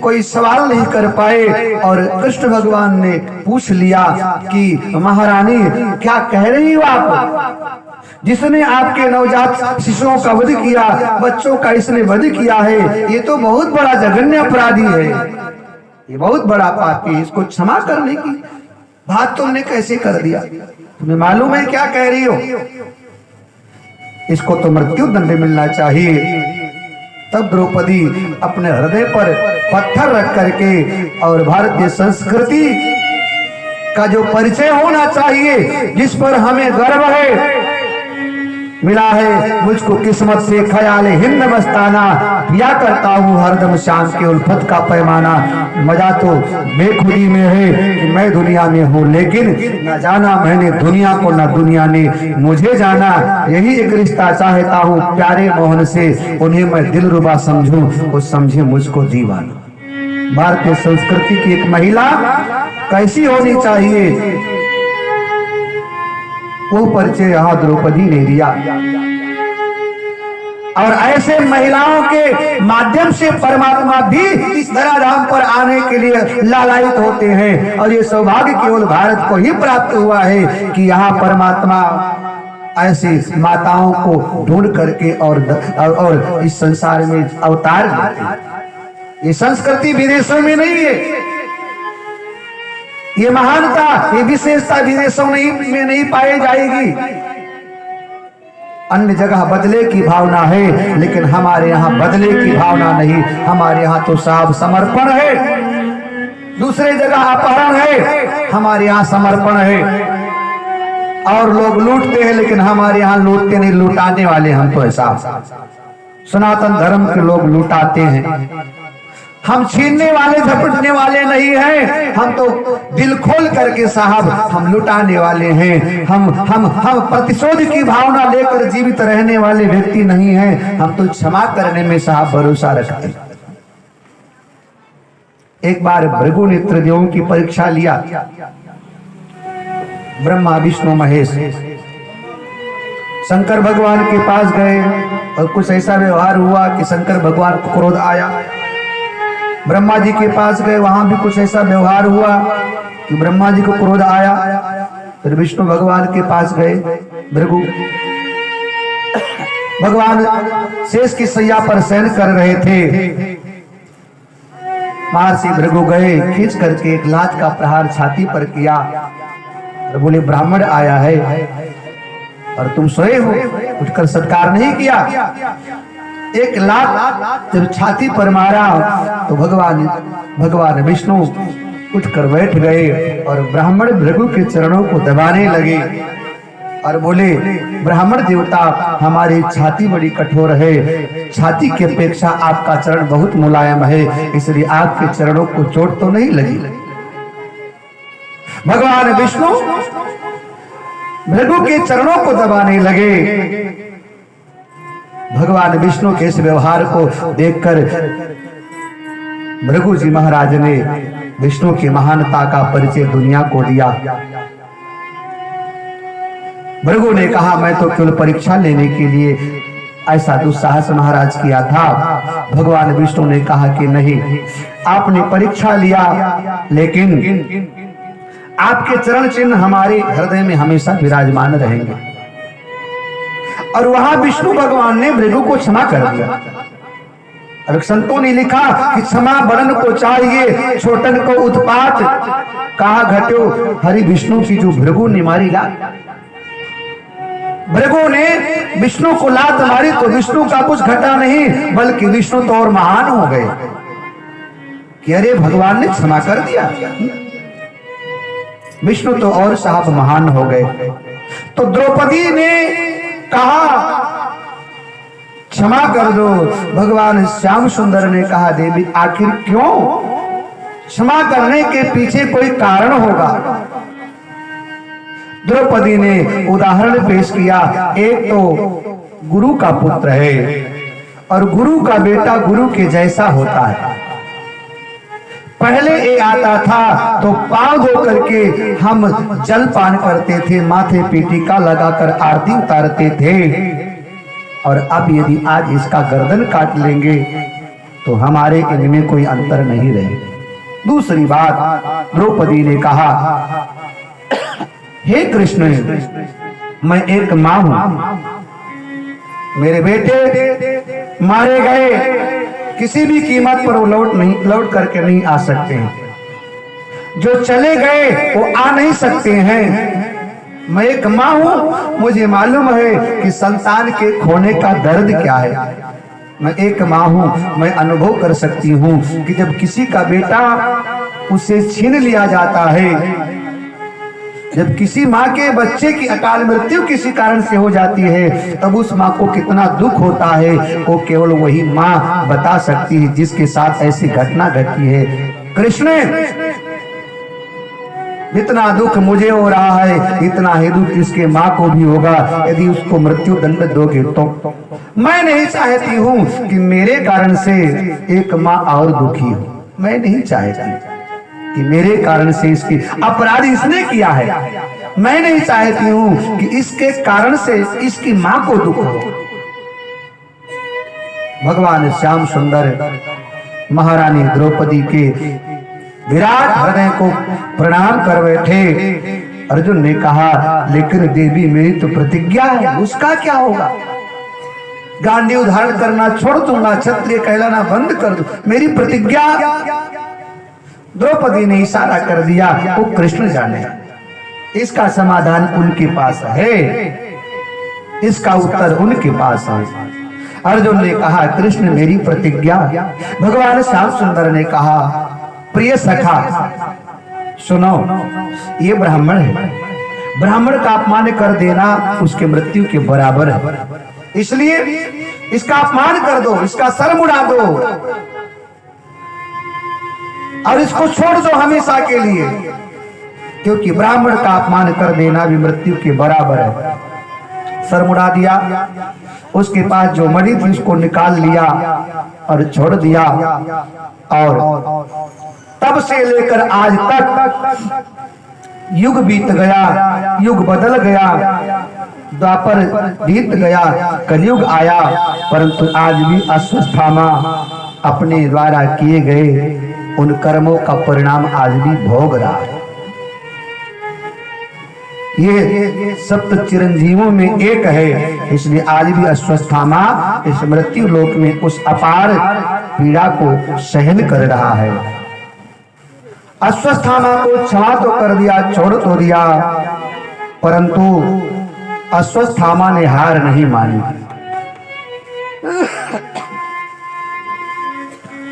कोई सवाल नहीं कर पाए। और कृष्ण भगवान ने पूछ लिया कि महारानी क्या कह रही हो आप? जिसने आपके नवजात शिशुओं का वध किया, बच्चों का इसने वध किया है, ये तो बहुत बड़ा जघन्य अपराधी है, ये बहुत बड़ा पापी, इसको क्षमा करने की बात तुमने कैसे कर दिया? तुम्हें मालूम है क्या कह रही हो? इसको तो मृत्यु दंड मिलना चाहिए। तब द्रौपदी अपने हृदय पर पत्थर रख करके, और भारतीय संस्कृति का जो परिचय होना चाहिए, जिस पर हमें गर्व है, मिला है मुझको किस्मत से ख्याल हिंद मस्ताना, पिया करता हूँ हरदम शाम के उल्फत का पैमाना। मजा तो बेखुदी में है कि मैं दुनिया में हूँ, लेकिन न जाना मैंने दुनिया को, न दुनिया ने मुझे जाना। यही एक रिश्ता चाहता हूँ प्यारे मोहन से, उन्हें मैं दिलरुबा समझूं, वो समझे मुझको दीवाना। भारतीय संस्कृति की एक महिला कैसी होनी चाहिए, वो परिचय यहाँ द्रौपदी ने दिया। और ऐसे महिलाओं के माध्यम से परमात्मा भी इस धराधाम पर आने के लिए लालायित होते हैं। और ये सौभाग्य केवल भारत को ही प्राप्त हुआ है कि यहाँ परमात्मा ऐसी माताओं को ढूंढ करके और इस संसार में अवतार देते हैं। ये संस्कृति विदेशों में नहीं है, ये महानता, ये विशेषता विदेशों में नहीं पाई जाएगी। अन्य जगह बदले की भावना है, लेकिन हमारे यहाँ बदले की भावना नहीं। हमारे यहाँ तो साहब समर्पण है, दूसरे जगह अपहरण है, हमारे यहाँ समर्पण है। और लोग लूटते हैं, लेकिन हमारे यहाँ लूटते नहीं, लुटाने वाले हम तो ऐसा। सनातन धर्म के लोग लुटाते हैं, हम छीनने वाले झपटने वाले नहीं हैं, हम तो दिल खोल करके साहब हम लुटाने वाले हैं। हम प्रतिशोध की भावना लेकर जीवित रहने वाले व्यक्ति नहीं हैं, हम तो क्षमा करने में साहब भरोसा रखते हैं। एक बार भृगु ने त्रिदेवों की परीक्षा लिया, ब्रह्मा विष्णु महेश शंकर भगवान के पास गए और कुछ ऐसा व्यवहार हुआ कि शंकर भगवान को क्रोध आया। ब्रह्मा जी के पास गए, वहां भी कुछ ऐसा व्यवहार हुआ कि ब्रह्मा जी को क्रोध आया। फिर विष्णु भगवान के पास गए, भृगु भगवान शेष की सैया पर शयन कर रहे थे। महर्षि भृगु गए, खींच करके एक लात का प्रहार छाती पर किया और बोले ब्राह्मण आया है और तुम सोए हो, उठकर सत्कार नहीं किया। एक लात जब छाती पर मारा तो भगवान विष्णु उठकर बैठ गए और ब्राह्मण भृगु के चरणों को दबाने लगे और बोले ब्राह्मण देवता, हमारी छाती बड़ी कठोर है, छाती की अपेक्षा आपका चरण बहुत मुलायम है, इसलिए आपके चरणों को चोट तो नहीं लगी। भगवान विष्णु भृगु के चरणों को दबाने लगे। भगवान विष्णु के इस व्यवहार को देखकर भृगु जी महाराज ने विष्णु की महानता का परिचय दुनिया को दिया। भृगु ने कहा मैं तो केवल परीक्षा लेने के लिए ऐसा दुस्साहस महाराज किया था। भगवान विष्णु ने कहा कि नहीं, आपने परीक्षा लिया लेकिन आपके चरण चिन्ह हमारे हृदय में हमेशा विराजमान रहेंगे। और वहां विष्णु भगवान ने भृगु को क्षमा कर दिया। और संतों ने लिखा कि क्षमा बड़न को चाहिए, छोटन को उत्पात कहा घट्यो, हरि विष्णु की जो भृगु ने मारी लात। भृगु ने विष्णु को लात मारी तो विष्णु का कुछ घटा नहीं, बल्कि विष्णु तो और महान हो गए कि अरे भगवान ने क्षमा कर दिया। विष्णु तो और साहब महान हो गए। तो द्रौपदी ने कहा क्षमा कर दो। भगवान श्याम सुंदर ने कहा देवी आखिर क्यों? क्षमा करने के पीछे कोई कारण होगा। द्रौपदी ने उदाहरण पेश किया, एक तो गुरु का पुत्र है और गुरु का बेटा गुरु के जैसा होता है। पहले ये आता था तो पांव धो करके हम जल पान करते थे, माथे पे टीका लगाकर आरती उतारते थे, और अब यदि आज इसका गर्दन काट लेंगे तो हमारे इनमें कोई अंतर नहीं रहेगा। दूसरी बात द्रौपदी ने कहा हे कृष्ण, मैं एक मां हूं, मेरे बेटे मारे गए, किसी भी कीमत पर वो लौट करके नहीं आ सकते हैं। जो चले गए वो आ नहीं सकते हैं। मैं एक मां हूं, मुझे मालूम है कि संतान के खोने का दर्द क्या है। मैं एक मां हूं, मैं अनुभव कर सकती हूं कि जब किसी का बेटा उसे छीन लिया जाता है, जब किसी माँ के बच्चे की अकाल मृत्यु किसी कारण से हो जाती है, तब उस माँ को कितना दुख होता है वो केवल वही माँ बता सकती है जिसके साथ ऐसी घटना घटी है। कृष्ण, जितना दुख मुझे हो रहा है इतना ही दुख इसके माँ को भी होगा यदि उसको मृत्यु दंड दोगे तो। मैं नहीं चाहती हूँ कि मेरे कारण से एक माँ और दुखी हो। मैं नहीं चाहती कि मेरे कारण से इसकी अपराध इसने किया है। मैं नहीं चाहती हूं कि इसके कारण से इसकी मां को दुख हो। भगवान श्याम सुंदर महारानी द्रौपदी के विराट हृदय को प्रणाम कर बैठे। अर्जुन ने कहा लेकिन देवी मेरी तो प्रतिज्ञा है, उसका क्या होगा? गांडी धारण करना छोड़ दूंगा, क्षत्रिय कहलाना बंद कर दूं, मेरी प्रतिज्ञा। द्रौपदी ने इशारा कर दिया वो कृष्ण जाने, इसका समाधान उनके पास है, इसका उत्तर उनके पास है। अर्जुन ने कहा कृष्ण मेरी प्रतिज्ञा। भगवान श्याम सुंदर ने कहा प्रिय सखा सुनो, ये ब्राह्मण है, ब्राह्मण का अपमान कर देना उसके मृत्यु के बराबर है, इसलिए इसका अपमान कर दो, इसका सर मुड़ा दो। और इसको छोड़ दो हमेशा के लिए, क्योंकि ब्राह्मण का अपमान कर देना भी मृत्यु के बराबर है। सर मुड़ा दिया, उसके पास जो मणि थी उसको निकाल लिया और छोड़ दिया। और तब से लेकर आज तक युग बीत गया, युग बदल गया, द्वापर बीत गया, कलयुग आया, परंतु आज भी अश्वत्थामा अपने द्वारा किए गए उन कर्मों का परिणाम आज भी भोग रहा है। ये सप्त चिरंजीवों में एक है, इसलिए आज भी अश्वत्थामा इस मृत्यु लोक में उस अपार पीड़ा को सहन कर रहा है। अश्वत्थामा को क्षमा तो कर दिया, छोड़ तो दिया, परंतु अश्वत्थामा ने हार नहीं मानी।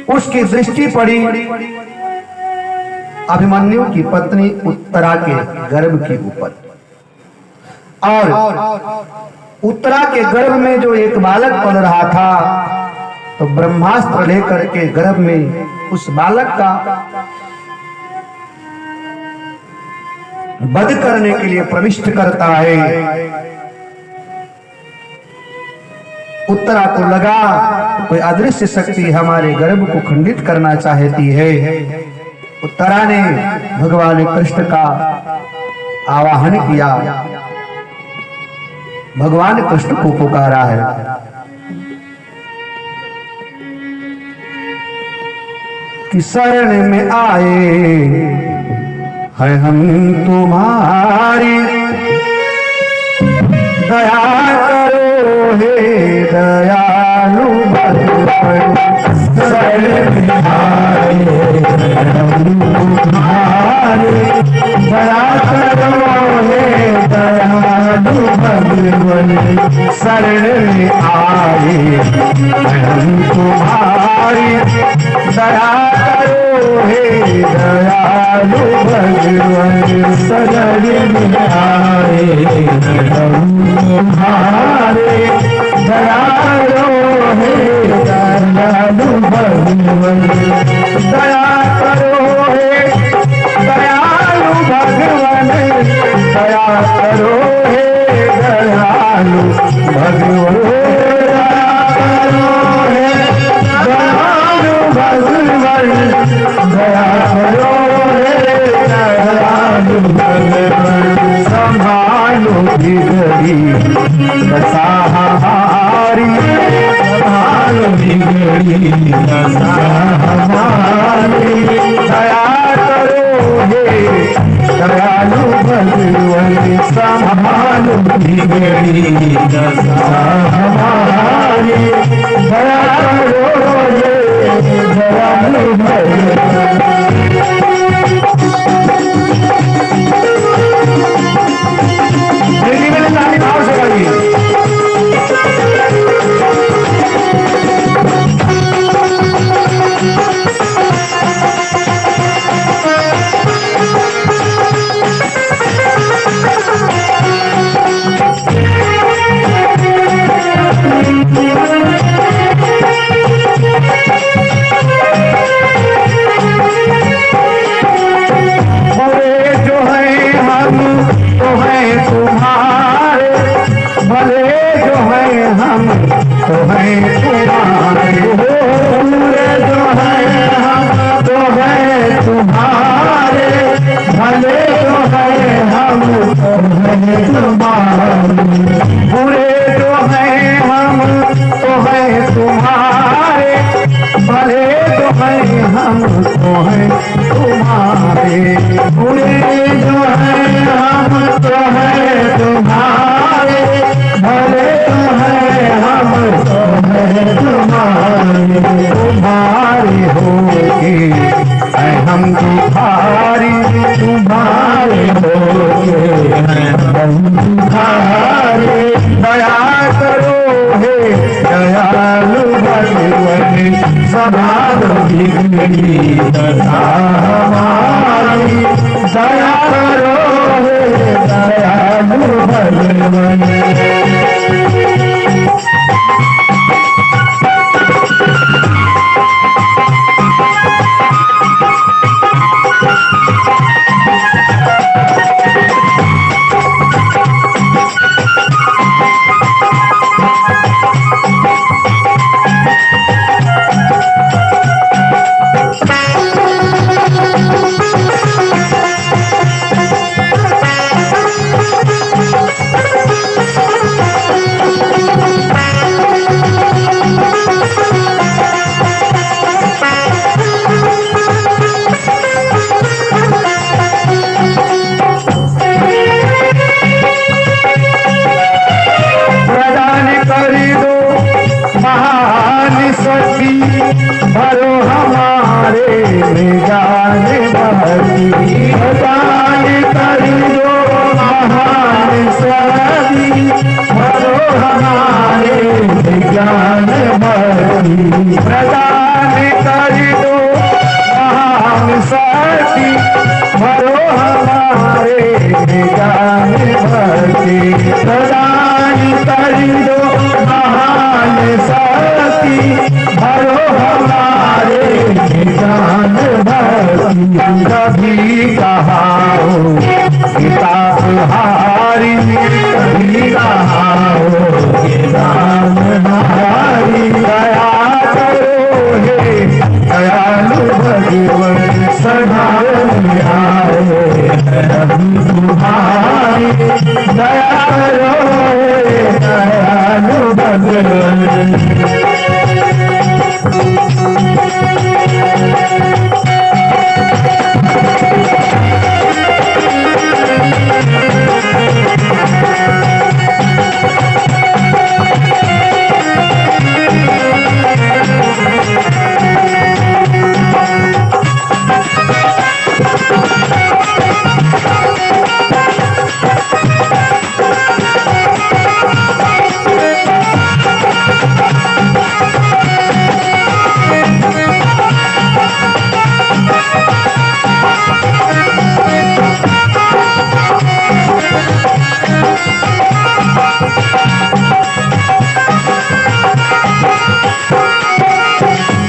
उसकी दृष्टि पड़ी अभिमन्यु की पत्नी उत्तरा के गर्भ के ऊपर, और उत्तरा के गर्भ में जो एक बालक पल रहा था, तो ब्रह्मास्त्र लेकर के गर्भ में उस बालक का वध करने के लिए प्रविष्ट करता है। उत्तरा को लगा कोई अदृश्य शक्ति हमारे गर्भ को खंडित करना चाहती है। उत्तरा ने भगवान कृष्ण का आवाहन किया, भगवान कृष्ण को पुकारा है। कि शरण में आए है हम तुम्हारी, दया करो हे दयालु भगवान। शरण में आए हम तुम्हारी, दया करो हे दयालु भगवान। शरण में आए हम तुम्हारी, दया करो हे दयालु भगवान। शरण में आए हम तुम्हारे, दया करो हे दयालु भगवान। दया करो हे दयालु भगवान, दया करो हे दयालु भगवान। दया करो हे दयालु भगवान। संभालो बिगड़ी दशा हमारी, संभालो बिगड़ी दशा हमारी। दया करो हे दयालु भगवान। संभालो बिगड़ी दशा हमारी। दया करो हे दयालु भगवान। भाव से करिए। भरो हमारे जान बहती प्रदान कर दो महान सदी भरो हमारे जान बहती प्रदान कर दो महान सदी भरो हमारे जान बहती प्रदान कर दो महान सदी भरो हमारे जान भरती कभी कहा हो किताब हारी कभी कहा हो जान हारी दया करो हे दयालु भगवन सधारण आए तुम्हारी दया करो हे दयालु भगवन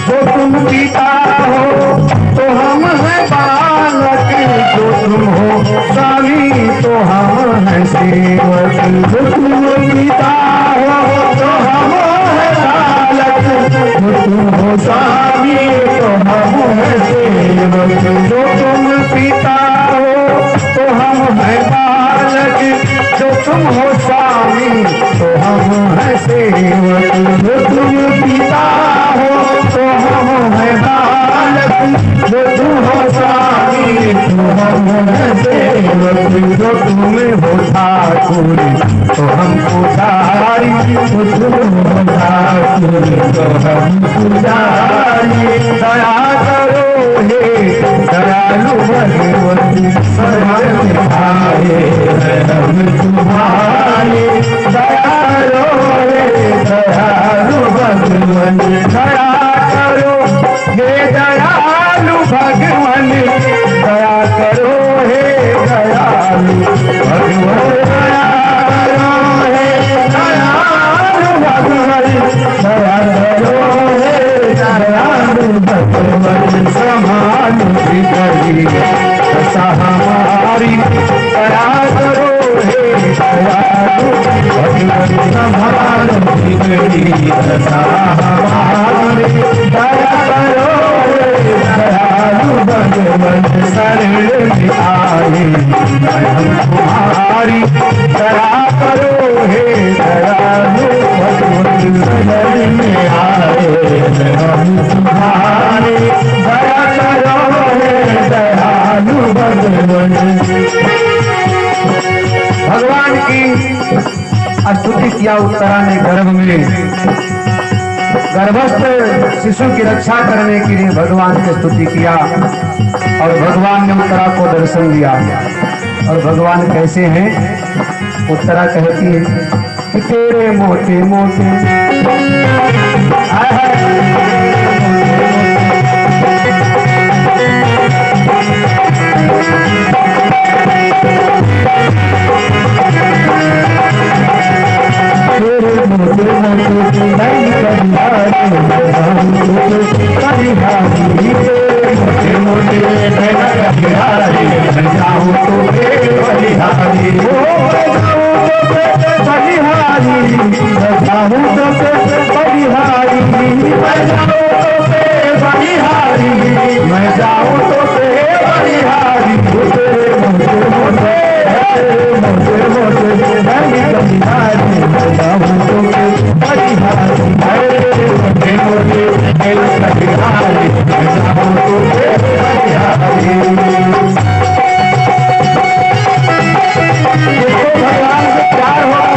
जो तुम पिता हो तो हम हैं बालक जो तुम हो स्वामी तो हम हैं सेवक जो तुम पिता हो तो हम हैं बालक जो तुम हो स्वामी तो हम हैं सेवक जो तुम हो ठाकुर तो हम पुजारी तो तुम हो ठाकुर तो हम पुजारी दया करो हे दयालु भगवन सधारण आए हम तुम्हारे दया करो हे दयालु भगवन दया करो हे दयालु भगवन दया करो हे दयालु भगवन दया करो हे दयालु भगवन दया करो हे दयालु भगवन समानुति करी दशा हमारी दया करो हे दयालु भगवन समानुति करी दशा हमारी दया करो हे दयालु भगवन शरण में आए हम तुम्हारी दया करो हे दयालु भगवन शरण में आए हम तुम्हारे दया करो हे दयालु भगवन। भगवान की स्तुति किया उत्तरा ने गर्भ में गर्भस्थ शिशु की रक्षा करने के लिए भगवान की स्तुति किया और भगवान ने उत्तरा को दर्शन दिया। और भगवान कैसे हैं? उत्तरा कहती है कि तेरे मोटे मोटे मोटे मोटे बलिहारी मैं जाऊं तो बलिहारी बलिहारी मैं जाऊं तो बलिहारी मैं जाऊं तो बलिहारी मैं जाऊं तो बलिहारी मोटे मोटे मोटे मोटे मोटे बलिहारी मैं जाऊं तो बलिहारी मोटे मोटे बलिहारी मैं जाऊं तो बलिहारी। भगवान से प्यार होगा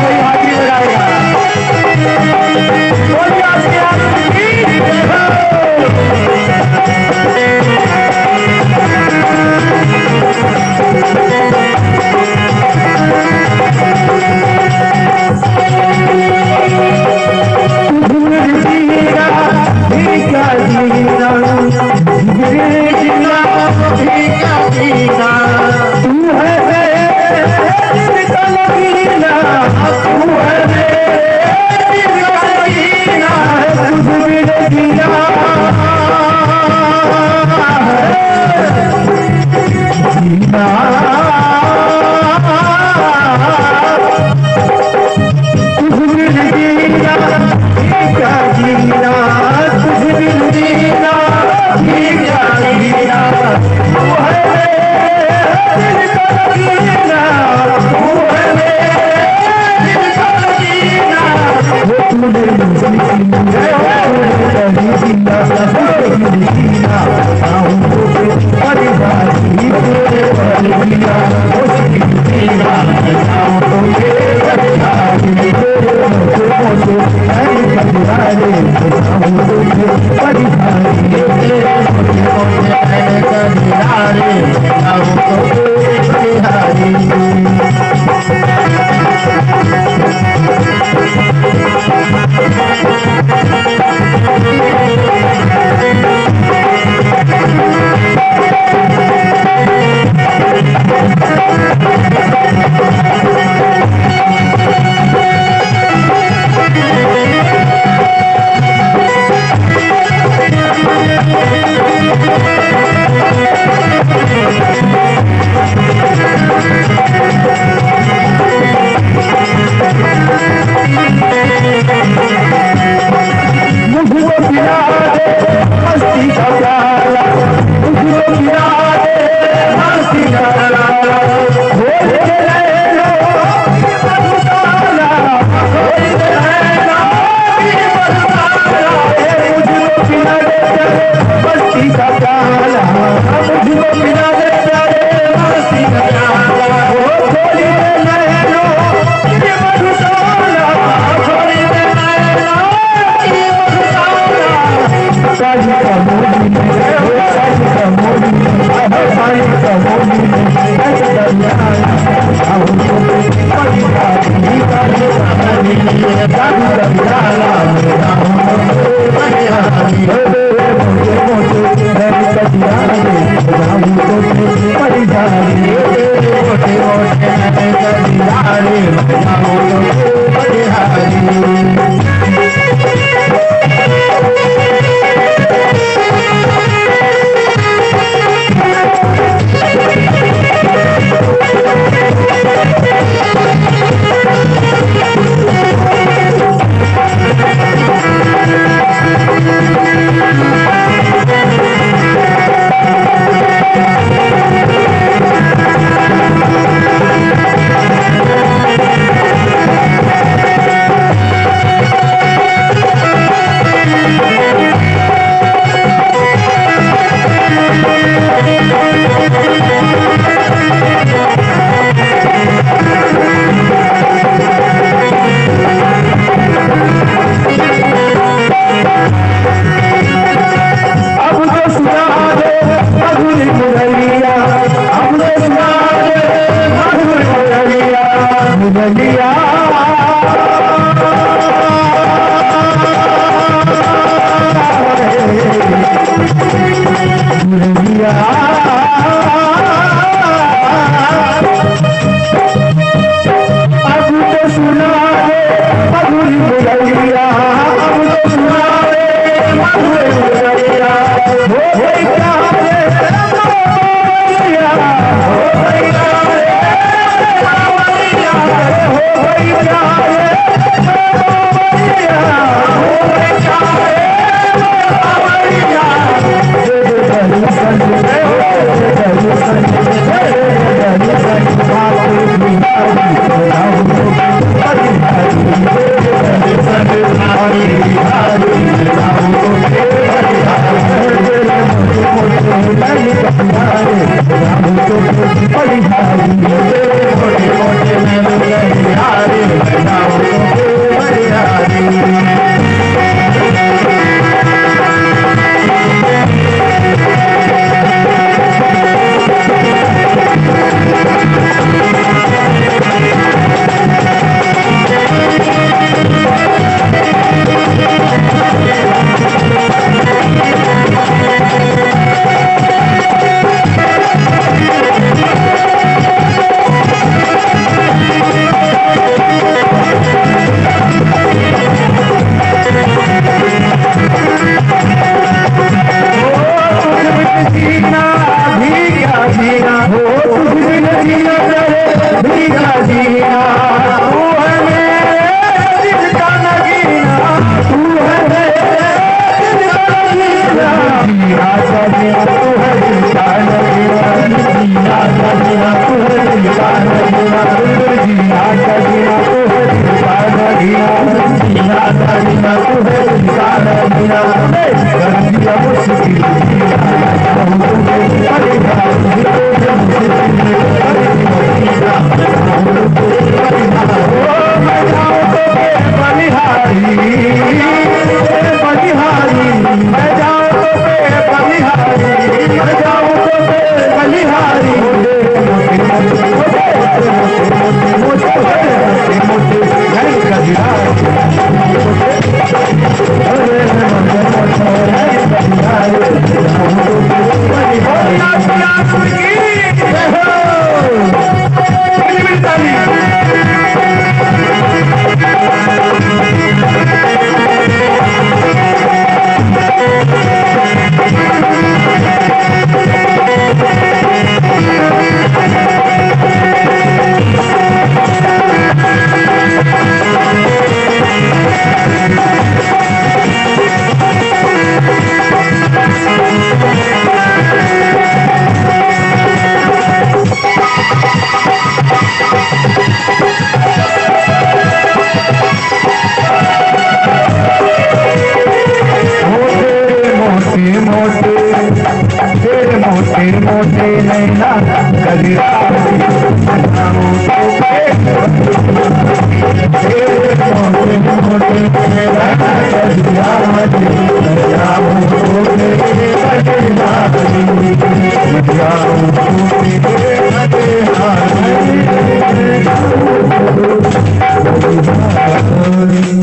वही हाजिरी लगाएगा। Yeah.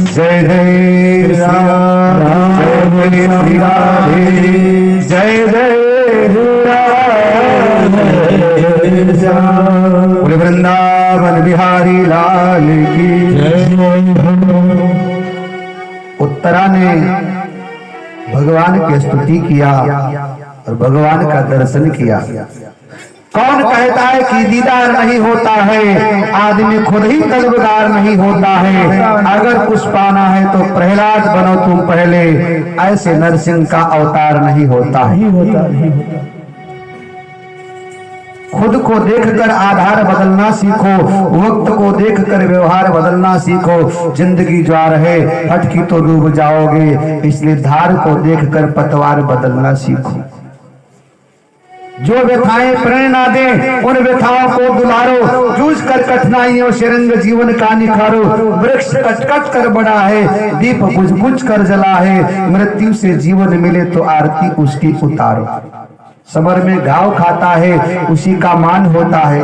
जय जय राम, जय जय राधे, जय जय राम। बोले वृंदावन बिहारी लाल की जय। उत्तरा ने भगवान की स्तुति किया और भगवान का दर्शन किया। कौन कहता है कि दीदार नहीं होता है? आदमी खुद ही तलबदार नहीं होता है। अगर कुछ पाना है तो प्रहलाद बनो तुम पहले, ऐसे नरसिंह का अवतार नहीं होता है। खुद को देखकर आधार बदलना सीखो, वक्त को देखकर व्यवहार बदलना सीखो। जिंदगी ज्वार है, हटकी तो डूब जाओगे, इसलिए धार को देखकर पतवार बदलना सीखो। जो व्यथाएं प्रेरणा दे उन व्यथाओं को दुलारो, जूझ कर कठिनाइयों से रंग जीवन का निखारो। वृक्ष कट कट कर बड़ा है, दीप बुझ बुझ कर जला है, मृत्यु से जीवन मिले तो आरती उसकी उतारो। समर में घाव खाता है उसी का मान होता है,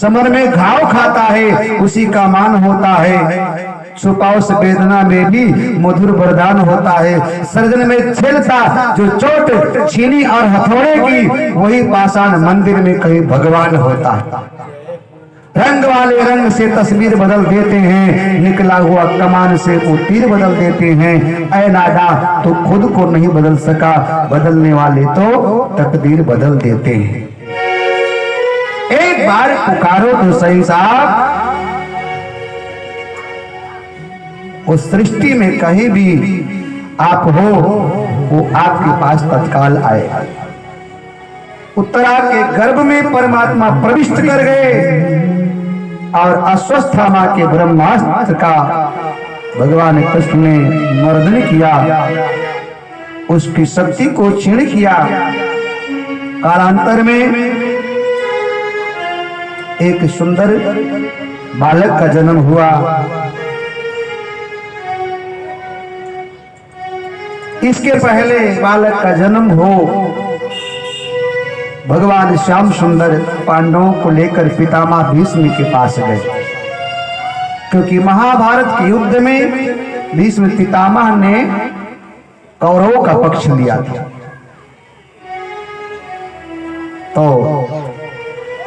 समर में घाव खाता है उसी का मान होता है। सुपाउस वेदना में भी मधुर वरदान होता है। सर्जन में झेलता जो चोट छीनी और हथौड़े की, वही पाषाण मंदिर में कहीं भगवान होता है। रंग वाले रंग से तस्वीर बदल देते हैं, निकला हुआ कमान से वो तीर बदल देते हैं। ऐ नादा तो खुद को नहीं बदल सका, बदलने वाले तो तकदीर बदल देते हैं। एक बार पुकारो तो सही साहब, उस सृष्टि में कहीं भी आप हो वो आपके पास तत्काल आए। उत्तरा के गर्भ में परमात्मा प्रविष्ट कर गए और अश्वस्थामा के ब्रह्मास्त्र का भगवान कृष्ण ने मर्दन किया, उसकी शक्ति को क्षीण किया। कालांतर में एक सुंदर बालक का जन्म हुआ। इसके पहले बालक का जन्म हो, भगवान श्याम सुंदर पांडवों को लेकर पितामह भीष्म के पास गए, क्योंकि महाभारत के युद्ध में भीष्म पितामह ने कौरवों का पक्ष लिया था। तो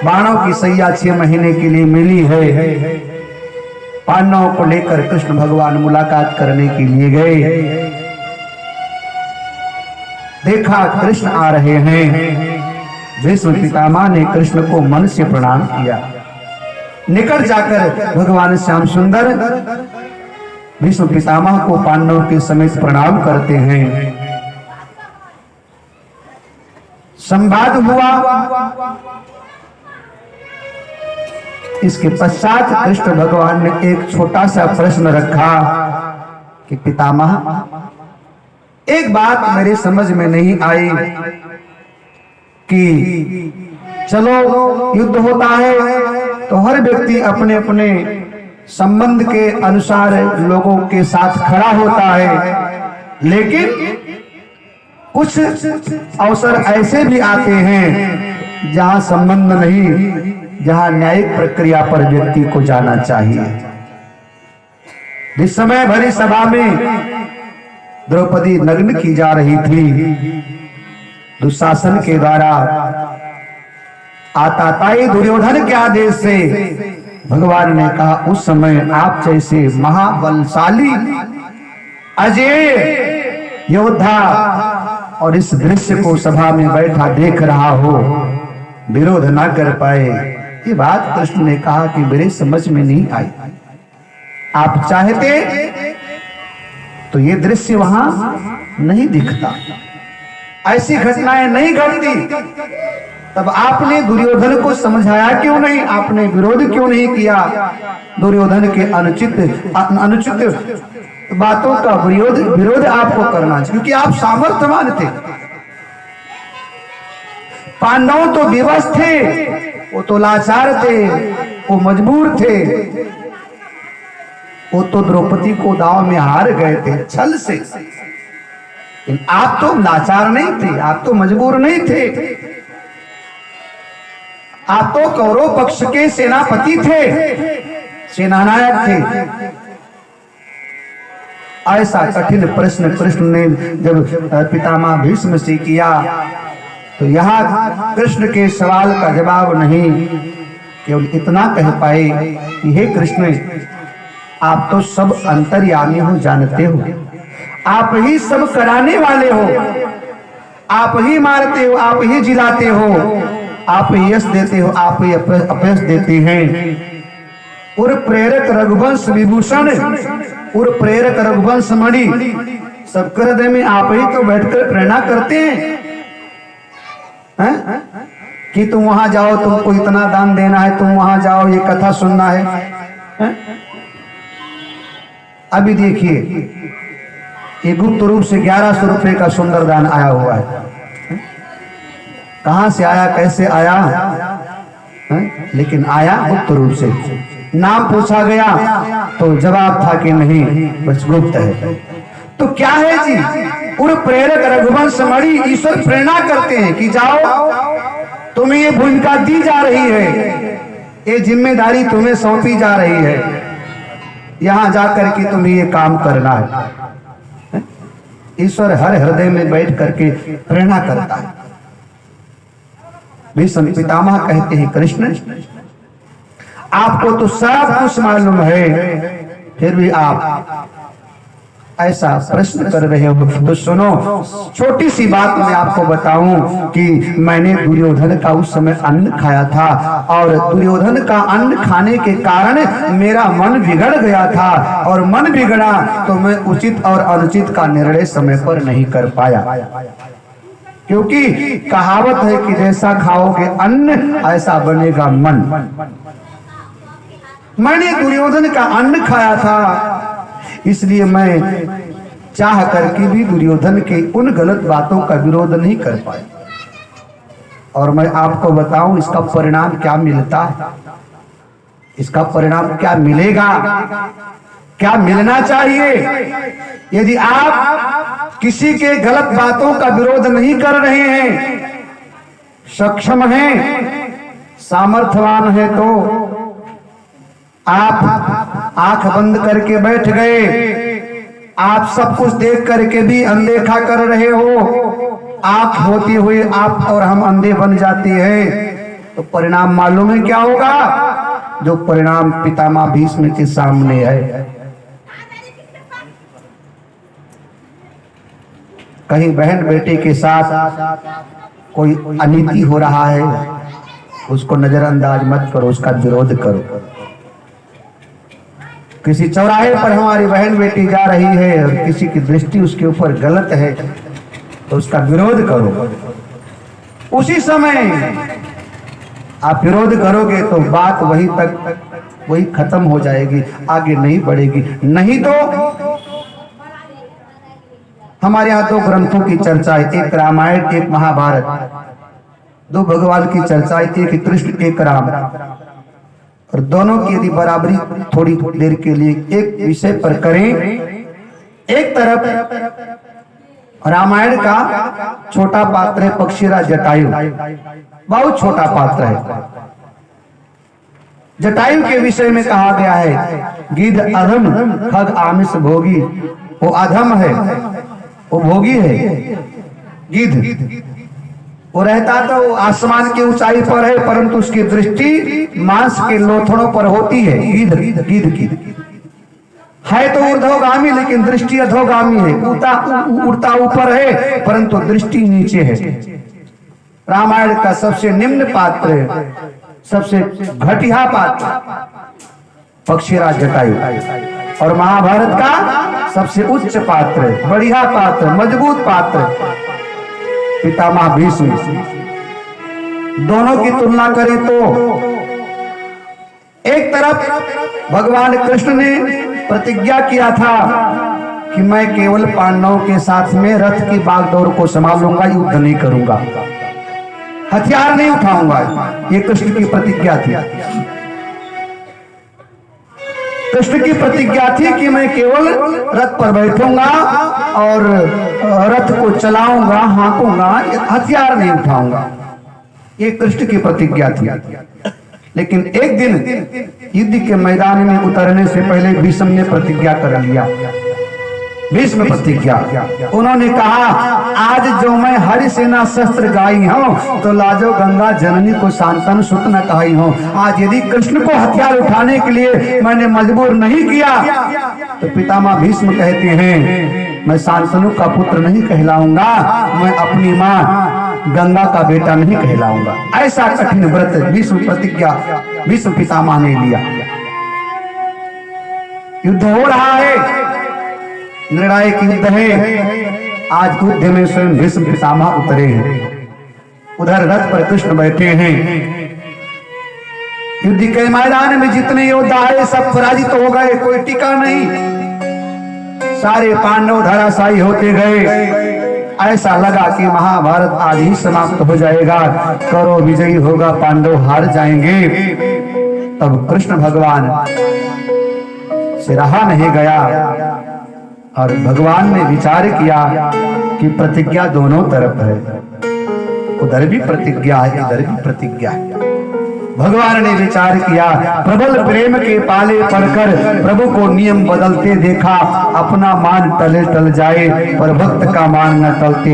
बाणों की सैया 6 महीने के लिए मिली है। पांडवों को लेकर कृष्ण भगवान मुलाकात करने के लिए गए। देखा कृष्ण आ रहे हैं। भीष्म पितामह ने कृष्ण को मन से प्रणाम किया। निकट जाकर भगवान श्याम सुंदर भीष्म पितामह को पांडवों के समेत प्रणाम करते हैं। संवाद हुआ। इसके पश्चात कृष्ण भगवान ने एक छोटा सा प्रश्न रखा कि पितामह, एक बात मेरे समझ में नहीं आई कि चलो युद्ध होता है तो हर व्यक्ति अपने अपने संबंध के अनुसार लोगों के साथ खड़ा होता है, लेकिन कुछ अवसर ऐसे भी आते हैं जहां संबंध नहीं, जहां न्यायिक प्रक्रिया पर व्यक्ति को जाना चाहिए। जिस समय भरी सभा में द्रौपदी नग्न की जा रही थी, दुशासन के द्वारा आताताई दुर्योधन के आदेश से भगवान ने कहा, उस समय आप जैसे महाबलशाली अजय योद्धा और इस दृश्य को सभा में बैठा देख रहा हो, विरोध ना कर पाए। ये बात कृष्ण ने कहा कि मेरे समझ में नहीं आई। आप चाहते तो ये दृश्य वहां नहीं दिखता, ऐसी घटनाएं नहीं घटती। तब आपने दुर्योधन को समझाया क्यों नहीं? आपने विरोध क्यों नहीं किया? दुर्योधन के अनुचित बातों का विरोध आपको करना चाहिए, क्योंकि आप सामर्थ्यवान थे। पांडव तो विवश थे, वो तो लाचार थे, वो मजबूर थे, वो तो द्रौपदी को दांव में हार गए थे छल से। आप तो लाचार नहीं थे, आप तो मजबूर नहीं थे, आप तो कौरव पक्ष के सेनापति थे, सेनानायक थे। ऐसा कठिन प्रश्न कृष्ण ने जब पितामह भीष्म से किया, तो यहाँ कृष्ण के सवाल का जवाब नहीं, केवल इतना कह पाए कि हे कृष्ण, आप तो सब अंतर्यामी हो, जानते हो, आप ही सब कराने वाले हो, आप ही मारते हो, आप ही जिलाते हो, आप ही यश देते हो, आप ही अपयश देते हैं। उर प्रेरक रघुवंश विभूषण, उर प्रेरक रघुवंश मणि, सबके हृदय में आप ही तो बैठकर प्रेरणा करते हैं कि तुम वहां जाओ, तुमको इतना दान देना है, तुम वहां जाओ, ये कथा सुनना है। अभी देखिए, ये गुप्त रूप से 1100 रुपए का सुंदर दान आया हुआ है। कहां से आया, कैसे आया? लेकिन आया गुप्त रूप से। नाम पूछा गया तो जवाब था कि नहीं, बस गुप्त है। तो क्या है जी? उन प्रेरक रघुवंश मणि ईश्वर प्रेरणा करते हैं कि जाओ, तुम्हें ये भूमिका दी जा रही है, ये जिम्मेदारी तुम्हें सौंपी जा रही है, यहां जाकर के तुम्हें ये काम करना है। ईश्वर हर हृदय में बैठ करके प्रेरणा करता है। भीष्म पितामह कहते हैं, कृष्ण, आपको तो सब कुछ मालूम है, फिर भी आप ऐसा प्रश्न कर रहे हो। तो सुनो, छोटी सी बात मैं आपको बताऊं कि मैंने दुर्योधन का उस समय अन्न खाया था, और दुर्योधन का अन्न खाने के कारण मेरा मन बिगड़ गया था, और मन बिगड़ा तो मैं उचित और अनुचित का निर्णय समय पर नहीं कर पाया। क्योंकि कहावत है कि जैसा खाओगे अन्न ऐसा बनेगा मन। मैंने दुर्योधन का अन्न खाया था, इसलिए मैं चाह करके भी दुर्योधन के उन गलत बातों का विरोध नहीं कर पाया। और मैं आपको बताऊं इसका परिणाम क्या मिलता है, इसका परिणाम क्या मिलेगा, क्या मिलना चाहिए। यदि आप किसी के गलत बातों का विरोध नहीं कर रहे हैं, सक्षम हैं, सामर्थ्यवान है, तो आप आंख बंद करके बैठ गए, आप सब कुछ देख करके भी अनदेखा कर रहे हो, आंख होती हुई आप और हम अंधे बन जाते हैं, तो परिणाम मालूम है क्या होगा? जो परिणाम पितामह भीष्म के सामने है। कहीं बहन बेटे के साथ कोई अनीति हो रहा है, उसको नजरअंदाज मत करो, उसका विरोध करो। किसी चौराहे पर हमारी बहन बेटी जा रही है और किसी की दृष्टि उसके ऊपर गलत है, तो उसका विरोध करो। उसी समय आप विरोध करोगे तो बात वहीं तक वही खत्म हो जाएगी, आगे नहीं बढ़ेगी। नहीं तो हमारे यहाँ दो ग्रंथों की चर्चा है, एक रामायण एक महाभारत, दो भगवान की चर्चा है, एक कृष्ण एक राम, और दोनों की यदि बराबरी थोड़ी देर के लिए एक विषय पर करें, एक तरफ रामायण का छोटा पात्र है पक्षीराज जटायु, बहुत छोटा पात्र है। जटायु के विषय में कहा गया है गिद्ध अधम खग आमिष भोगी, वो अधम है, वो भोगी है। गिद्ध वो रहता तो आसमान की ऊंचाई पर है, परंतु उसकी दृष्टि मांस के लोथड़ों पर होती है। गिद्ध की है तो ऊर्ध्वगामी, लेकिन दृष्टि अधोगामी है, उड़ता ऊपर है परंतु दृष्टि नीचे है। रामायण का सबसे निम्न पात्र, सबसे घटिया पात्र पक्षीराज जटायु, और महाभारत का सबसे उच्च पात्र, बढ़िया पात्र, मजबूत पात्र पितामह भीष्म। दोनों की तुलना करें तो एक तरफ भगवान कृष्ण ने प्रतिज्ञा किया था कि मैं केवल पांडवों के साथ में रथ की बागडोर को संभालूंगा, युद्ध नहीं करूंगा, हथियार नहीं उठाऊंगा। ये कृष्ण की प्रतिज्ञा थी। कृष्ण की प्रतिज्ञा थी कि मैं केवल रथ पर बैठूंगा और रथ को चलाऊंगा, हाँकूंगा, हथियार नहीं उठाऊंगा। ये कृष्ण की प्रतिज्ञा थी। लेकिन एक दिन युद्ध के मैदान में उतरने से पहले भीष्म ने प्रतिज्ञा कर लिया। भीष्म प्रतिज्ञा, उन्होंने कहा आज जो मैं हरि सेना शस्त्र गाई हूँ तो लाजो गंगा जननी को शांतनु सुत न कही हूँ। आज यदि कृष्ण को हथियार उठाने के लिए मैंने मजबूर नहीं किया तो पितामह भीष्म कहते हैं मैं शांतनु का पुत्र नहीं कहलाऊंगा, मैं अपनी माँ गंगा का बेटा नहीं कहलाऊंगा। ऐसा कठिन व्रत भीष्म प्रतिज्ञा भीष्म पितामह ने लिया। युद्ध हो रहा है, निर्णायक युद्ध है। आज युद्ध में स्वयं भीष्म पितामह उतरे हैं, उधर रथ पर कृष्ण बैठे हैं। युद्ध के मैदान में जितने योद्धा आए सब पराजित हो गए, कोई टिका नहीं, सारे पांडव धराशायी होते गए। ऐसा लगा कि महाभारत आज ही समाप्त हो जाएगा, कौरव विजयी होगा, पांडव हार जाएंगे। तब कृष्ण भगवान से रहा नहीं गया और भगवान ने विचार किया कि प्रतिज्ञा दोनों तरफ है, उधर भी प्रतिज्ञा है, इधर भी प्रतिज्ञा है। भगवान ने विचार किया, प्रबल प्रेम के पाले पड़कर प्रभु को नियम बदलते देखा, अपना मान टले टल जाए पर भक्त का मान न टलते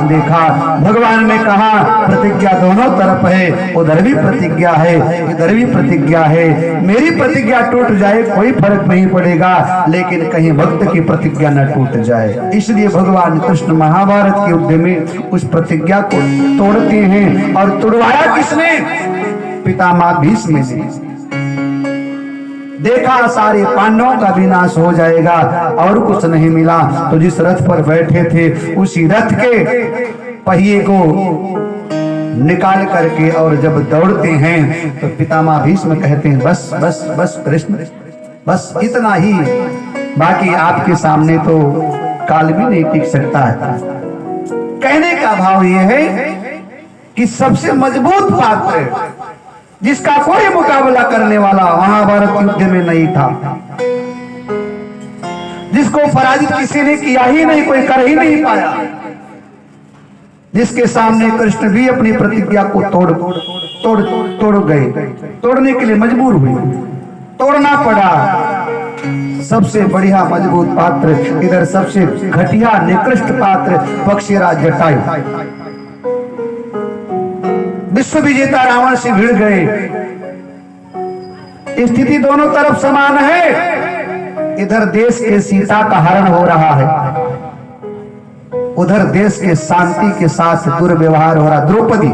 देखा। भगवान ने कहा प्रतिज्ञा दोनों तरफ है, उधर भी प्रतिज्ञा है, इधर भी प्रतिज्ञा है। मेरी प्रतिज्ञा टूट जाए कोई फर्क नहीं पड़ेगा, लेकिन कहीं भक्त की प्रतिज्ञा न टूट जाए। इसलिए भगवान कृष्ण महाभारत के युद्ध में उस प्रतिज्ञा को तोड़ते हैं। और तोड़वाया किसने? पितामह भीष्म ने। देखा सारे पांडवों का विनाश हो जाएगा और कुछ नहीं मिला, तो जिस रथ पर बैठे थे उसी रथ के पहिए को निकाल करके और जब दौड़ते हैं तो पितामह भीष्म कहते हैं बस बस बस कृष्ण, बस इतना ही, बाकी आपके सामने तो काल भी नहीं टिक सकता है। कहने का भाव यह है कि सबसे मजबूत पात्र, जिसका कोई मुकाबला करने वाला महाभारत युद्ध में नहीं था, जिसको पराजित किसी ने किया ही नहीं, कोई कर ही नहीं पाया, जिसके सामने कृष्ण भी अपनी प्रतिज्ञा को तोड़ गए, तोड़ने के लिए मजबूर हुए, तोड़ना पड़ा। सबसे बढ़िया मजबूत पात्र, इधर सबसे घटिया निकृष्ट पात्र पक्षीराज जटायु, विश्व विजेता रावण से भिड़ गए। स्थिति दोनों तरफ समान है। इधर देश के सीता का हरण हो रहा है, उधर देश के शांति के साथ दुर्व्यवहार हो रहा। द्रौपदी,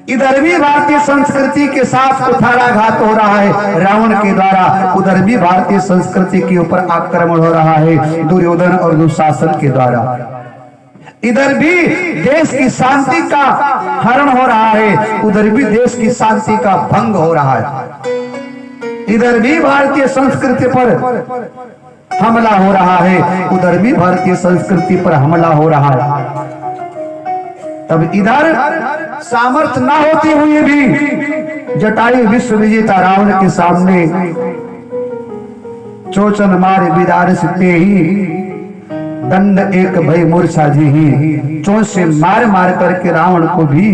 इधर भी भारतीय संस्कृति के साथ कुठाराघात हो रहा है रावण के द्वारा, उधर भी भारतीय संस्कृति के ऊपर आक्रमण हो रहा है दुर्योधन और दुशासन के द्वारा। इधर भी देश की शांति का हरण हो रहा है, उधर भी देश की शांति का भंग हो रहा है। इधर भी भारतीय संस्कृति पर हमला हो रहा है, उधर भी भारतीय संस्कृति पर हमला हो रहा है। तब इधर सामर्थ्य ना होते हुए भी जटायु विश्व विजेता रावण के सामने चोचन मारे बिदार सिते ही दंड एक भय मूर्छा जी ही, चोंच से मार मार करके रावण को भी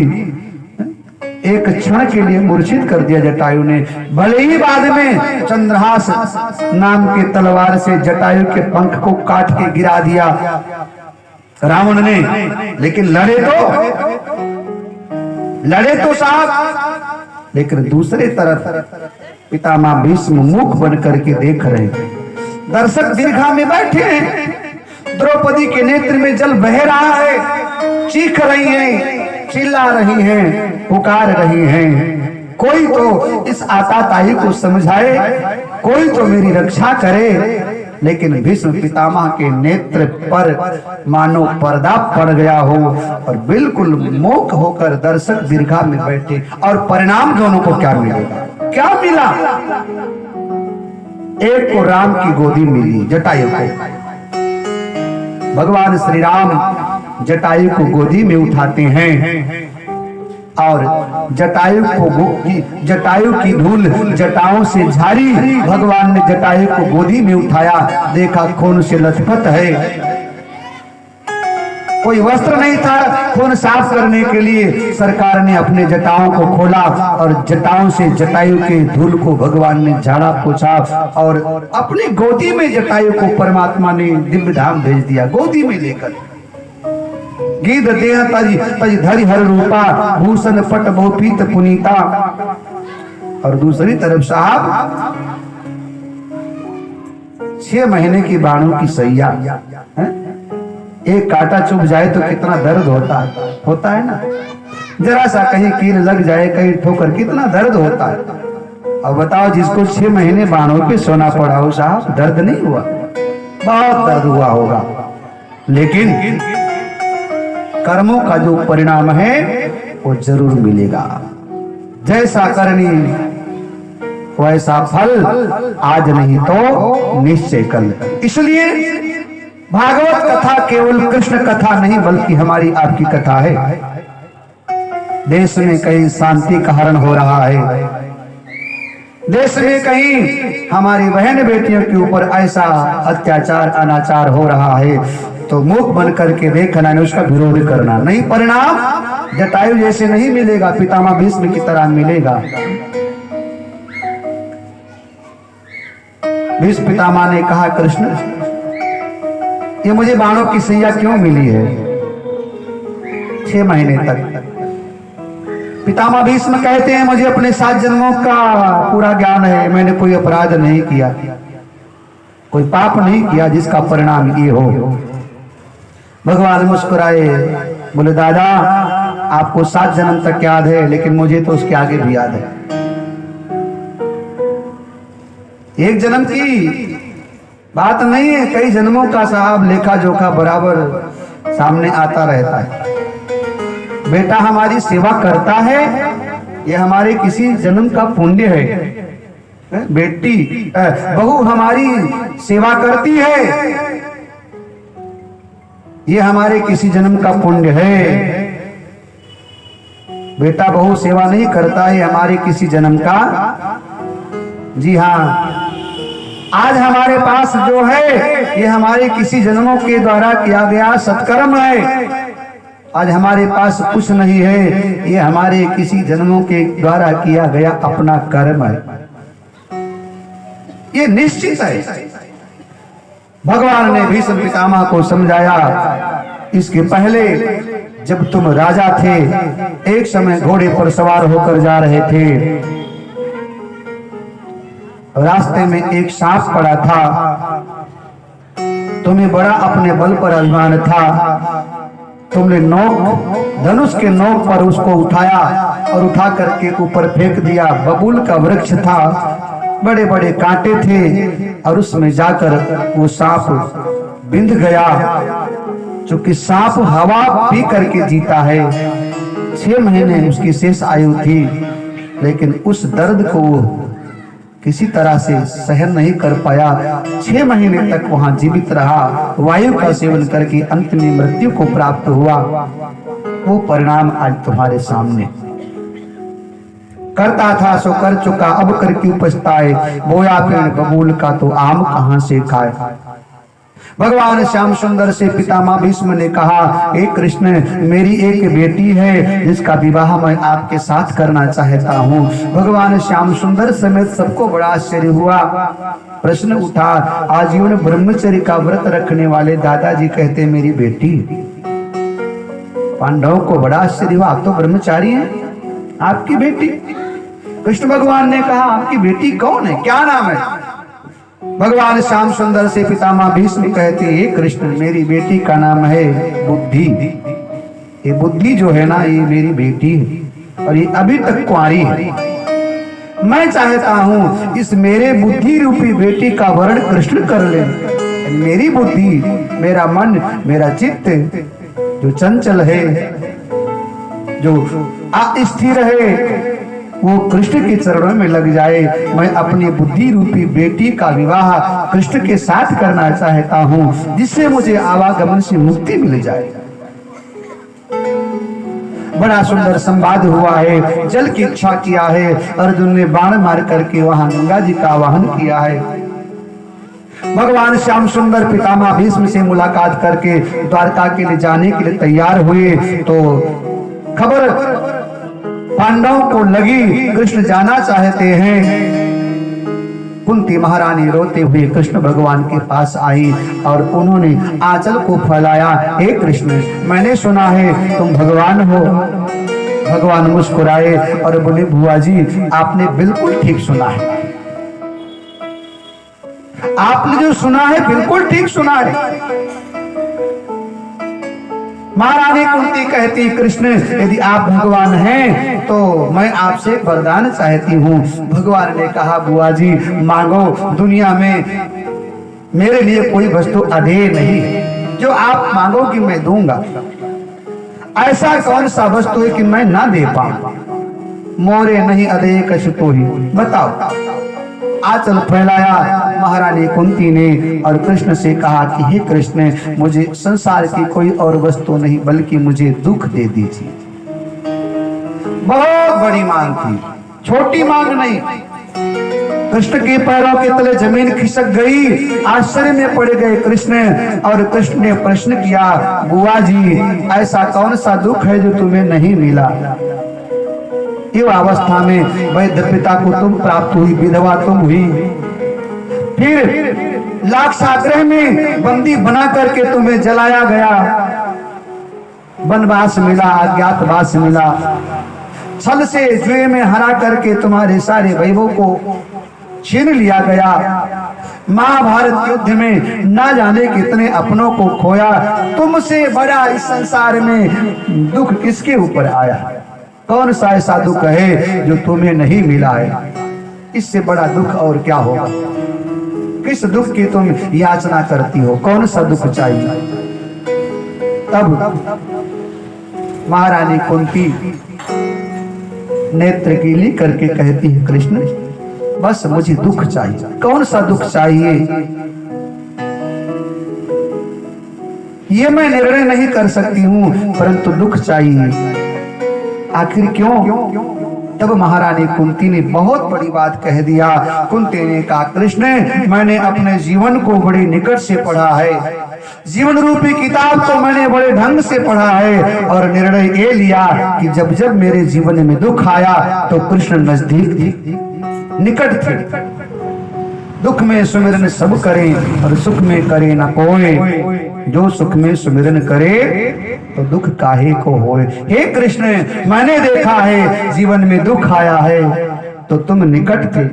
एक क्षण के लिए मूर्छित कर दिया जटायु ने। भले ही बाद में चंद्रहास नाम के तलवार से जटायु के पंख को काट के गिरा दिया रावण ने, लेकिन लड़े तो साहब। लेकिन दूसरे तरफ पितामह भीष्म मुख बन करके देख रहे, दर्शक दीर्घा में बैठे हैं। द्रौपदी के नेत्र में जल बह रहा है, चीख रही हैं, चिल्ला रही हैं, पुकार रही हैं। कोई तो इस आताताई को समझाए, कोई तो मेरी रक्षा करे। लेकिन भीष्म पितामह के नेत्र पर मानो पर्दा पड़ गया हो और बिल्कुल मूक होकर दर्शक दीर्घा में बैठे। और परिणाम दोनों को क्या मिलेगा? क्या मिला? एक को राम की गोदी मिली, जटायु को। भगवान श्री राम जटायु को गोदी में उठाते हैं और जटायु की धूल जटाओं से झाड़ी। भगवान ने जटायु को गोदी में उठाया, देखा खून से लथपथ है, कोई वस्त्र नहीं था खून साफ करने के लिए। सरकार ने अपने जटाओं को खोला और जटाओं से जटायु के धूल को भगवान ने झाड़ा पोछा और अपनी गोदी में जटायु को परमात्मा ने दिव्य धाम भेज दिया, गोदी में लेकर। गीत देह तज धरि हर रूपा, भूषण पट बहु पीत पुनीता। और दूसरी तरफ साहब 6 महीने की बाणों की सैया, एक कांटा चुभ जाए तो कितना दर्द होता है ना। जरा सा कहीं कील लग जाए, कहीं ठोकर, कितना दर्द होता है। अब बताओ, जिसको 6 महीने बाणों पे सोना पड़ा हो साहब, दर्द नहीं हुआ? बहुत दर्द हुआ होगा। लेकिन कर्मों का जो परिणाम है वो जरूर मिलेगा। जैसा करनी वैसा फल, आज नहीं तो निश्चय कल। इसलिए भागवत कथा केवल कृष्ण कथा नहीं बल्कि हमारी आपकी कथा है। देश में कहीं शांति का हरण हो रहा है, देश में कहीं हमारी बहन बेटियों के ऊपर ऐसा अत्याचार अनाचार हो रहा है, तो मुख बन करके देखना है, उसका विरोध करना नहीं। परिणाम जटायु जैसे नहीं मिलेगा, पितामह भीष्म की तरह मिलेगा। भीष्म पितामह ने कहा, कृष्ण ये मुझे बाणों की सैया क्यों मिली है 6 महीने तक? पितामह भीष्म कहते हैं, मुझे अपने 7 जन्मों का पूरा ज्ञान है, मैंने कोई अपराध नहीं किया, कोई पाप नहीं किया जिसका परिणाम ये हो। भगवान मुस्कुराए, बोले दादा आपको 7 जन्म तक याद है, लेकिन मुझे तो उसके आगे भी याद है। 1 जन्म की बात नहीं है, कई जन्मों का साहब लेखा जोखा बराबर सामने आता रहता है। बेटा हमारी सेवा करता है, ये हमारे किसी जन्म का पुण्य है। बेटी बहू हमारी सेवा करती है, ये हमारे किसी जन्म का पुण्य है। बेटा बहू सेवा नहीं करता है हमारे किसी जन्म का। जी हाँ, आज हमारे पास जो है ये हमारे किसी जन्मों के द्वारा किया गया सत्कर्म है। आज हमारे पास कुछ नहीं है, ये हमारे किसी जन्मों के द्वारा किया गया अपना कर्म है, ये निश्चित है। भगवान ने भीष्म पितामह को समझाया, इसके पहले जब तुम राजा थे, एक समय घोड़े पर सवार होकर जा रहे थे, रास्ते में एक सांप पड़ा था, तुम्हें बड़ा अपने बल पर अभिमान था, तुमने नोक धनुष के नोक पर उसको उठाया और उठा करके ऊपर फेंक दिया। बबूल का वृक्ष था, बड़े बड़े कांटे थे और उसमें जाकर वो सांप बिंध गया। चूंकि सांप हवा पी करके जीता है, 6 महीने उसकी शेष आयु थी, लेकिन उस दर्द को वो किसी तरह से सहन नहीं कर पाया। 6 महीने तक वहां जीवित रहा, वायु का सेवन करके अंत में मृत्यु को प्राप्त हुआ। वो परिणाम आज तुम्हारे सामने। करता था सो कर चुका, अब कर क्यों पछताए, बोया पेड़ बबूल का तो आम कहां से खाए। भगवान श्याम सुंदर से पितामह भीष्म ने कहा, हे कृष्ण, मेरी एक बेटी है जिसका विवाह मैं आपके साथ करना चाहता हूँ। भगवान श्याम सुंदर समेत सबको बड़ा आश्चर्य हुआ। प्रश्न उठा, आजीवन ब्रह्मचर्य का व्रत रखने वाले दादाजी कहते मेरी बेटी। पांडवों को बड़ा आश्चर्य हुआ, आप तो ब्रह्मचारी हैं, आपकी बेटी। कृष्ण भगवान ने कहा, आपकी बेटी कौन है, क्या नाम है। भगवान श्याम सुंदर से पितामह भीष्म कहते, हे कृष्ण, मेरी बेटी का नाम है बुद्धि। ये बुद्धि जो है ना, ये मेरी बेटी है और ये अभी तक कुंवारी है। मैं चाहता हूं इस मेरे बुद्धि रूपी बेटी का वर्ण कृष्ण कर ले। मेरी बुद्धि, मेरा मन, मेरा चित्त जो चंचल है, जो अस्थिर है, वो कृष्ण के चरणों में लग जाए। मैं अपनी बुद्धि रूपी बेटी का विवाह कृष्ण के साथ करना चाहता हूँ, जिससे मुझे आवागमन से मुक्ति मिल जाए। बड़ा सुंदर संवाद हुआ है, जल की इच्छा किया है, अर्जुन ने बाण मार करके वहां गंगा जी का आवाहन किया है। भगवान श्याम सुंदर पितामह भीष्म से मुलाकात करके द्वारका के लिए जाने के लिए तैयार हुए तो खबर पांडवों को लगी, कृष्ण जाना चाहते हैं। कुंती महारानी रोते हुए कृष्ण भगवान के पास आई और उन्होंने आंचल को फैलाया, हे कृष्ण, मैंने सुना है तुम भगवान हो। भगवान मुस्कुराए और बोले, बुआ जी, आपने बिल्कुल ठीक सुना है, आपने जो सुना है बिल्कुल ठीक सुना है। महारानी कुंती कहती, कृष्ण, यदि आप भगवान हैं तो मैं आपसे वरदान चाहती हूँ। भगवान ने कहा, बुआ जी, मांगो, दुनिया में मेरे लिए कोई वस्तु अधेय नहीं है, जो आप मांगोगी मैं दूंगा। ऐसा कौन सा वस्तु है कि मैं ना दे पाऊं। मोरे नहीं अधेय कछु तो ही, बताओ। आंचल फैलाया महारानी कुंती ने और कृष्ण से कहा कि हे कृष्ण, मुझे संसार की कोई और वस्तु नहीं बल्कि मुझे दुख दे दीजिए। बहुत बड़ी मांग थी, छोटी मांग नहीं। कृष्ण के पैरों के तले जमीन खिसक गई, आश्चर्य में पड़ गए कृष्ण। और कृष्ण ने प्रश्न किया, बुआ जी, ऐसा कौन सा दुख है जो तुम्हें नहीं मिला। युवा अवस्था में वैद्य पिता को तुम प्राप्त हुई, विधवा तुम हुई, फिर लाक्षागृह में बंदी बना करके तुम्हें जलाया गया, वनवास मिला, अज्ञातवास मिला, छल से जुए में हरा करके तुम्हारे सारे वैभव को छीन लिया गया। महाभारत युद्ध में ना जाने कितने अपनों को खोया। तुमसे बड़ा इस संसार में दुख किसके ऊपर आया। कौन सा ऐसा दुख है जो तुम्हें नहीं मिला है। इससे बड़ा दुख और क्या होगा। किस दुख की तुम याचना करती हो, कौन सा दुख चाहिए। तब महारानी कुंती नेत्र गीली करके कहती है, कृष्ण, बस मुझे दुख चाहिए। कौन सा दुख चाहिए ये मैं निर्णय नहीं कर सकती हूँ, परंतु दुख चाहिए। आखिर क्यों? तब महारानी कुंती ने बहुत बड़ी बात कह दिया। कुंती ने कहा, कृष्ण, मैंने अपने जीवन को बड़ी निकट से पढ़ा है, जीवन रूपी किताब को मैंने बड़े ढंग से पढ़ा है और निर्णय ये लिया कि जब जब मेरे जीवन में दुख आया तो कृष्ण नजदीक थे, निकट थे। दुख में सुमिरन सब करें और सुख में करे न कोई, जो सुख में सुमिरन करे तो दुख काहे को होए। हे कृष्ण, मैंने देखा है जीवन में दुख आया है तो तुम निकट थे,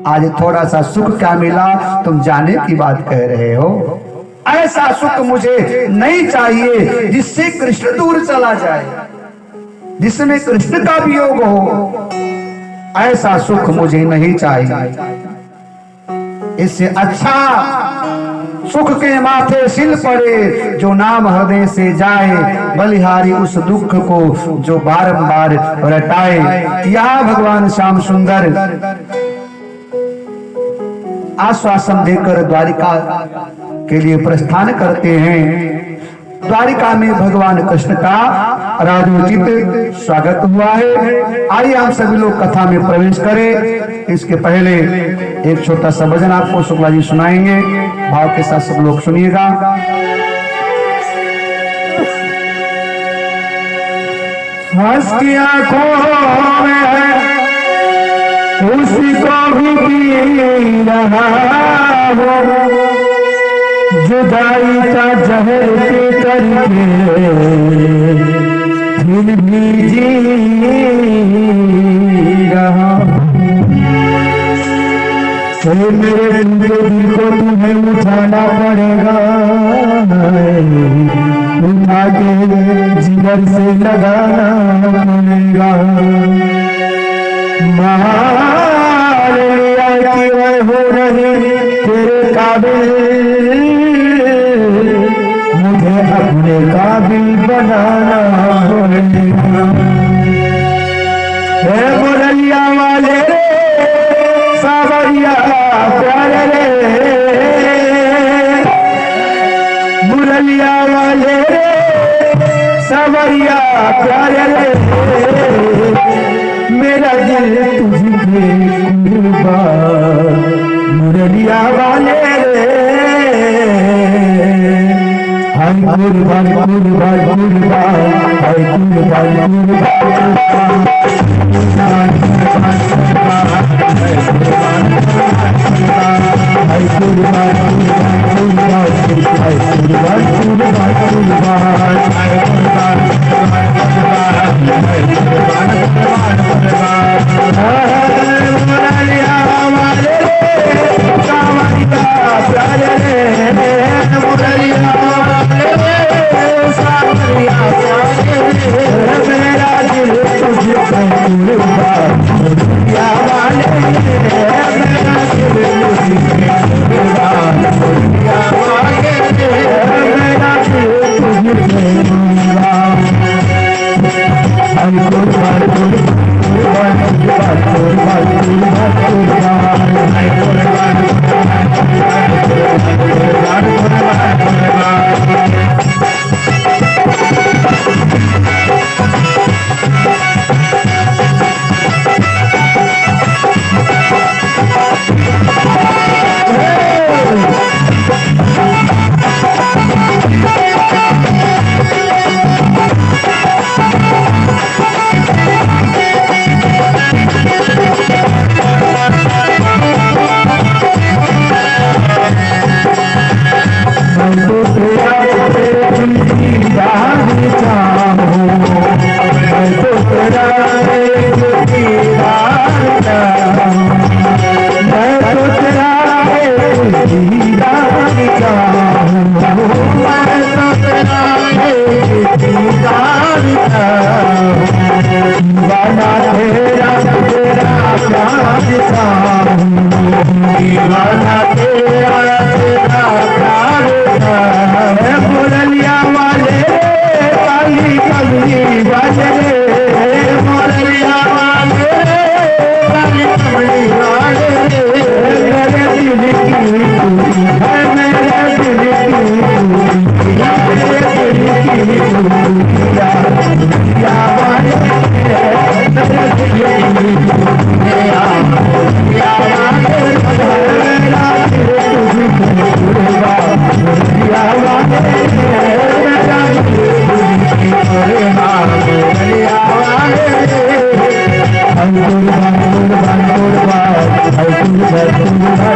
आज थोड़ा सा सुख क्या मिला तुम जाने की बात कह रहे हो। ऐसा सुख मुझे नहीं चाहिए जिससे कृष्ण दूर चला जाए, जिसमें कृष्ण का वियोग हो, ऐसा सुख मुझे नहीं चाहिए। इससे अच्छा सुख के माथे सिल पड़े जो नाम हृदय से जाए, बलिहारी उस दुख को जो बारंबार रटाए। यहाँ भगवान श्याम सुंदर आश्वासन देकर द्वारिका के लिए प्रस्थान करते हैं। द्वारिका में भगवान कृष्ण का राजोचित स्वागत हुआ है। आइए हम सभी लोग कथा में प्रवेश करें। इसके पहले एक छोटा सा भजन आपको शुक्ला जी सुनाएंगे, भाव के साथ सब लोग सुनिएगा। हंस की आंखों में है उसी को भी पी रहा हो, जुदाई का जहर पी करके फिर भी जी रहा। मेरे दिल को तुम्हें उठाना पड़ेगा, उठा के जिगर से लगाना पड़ेगा। मान लिया कि मैं हो रही तेरे काबिल, मुझे अपने काबिल बनाना पड़ेगा। मुरलिया वाले रे सावरिया प्यारे रे, मुरलिया वाले रे सावरिया प्यारे रे, मेरा दिल तुझे कुर्बान मुरलिया वाले रे। हाय कुर्बान कुर्बान कुर्बान, हाय कुर्बान कुर्बान, Hãy subscribe cho kênh Ghiền Mì Gõ để không bỏ lỡ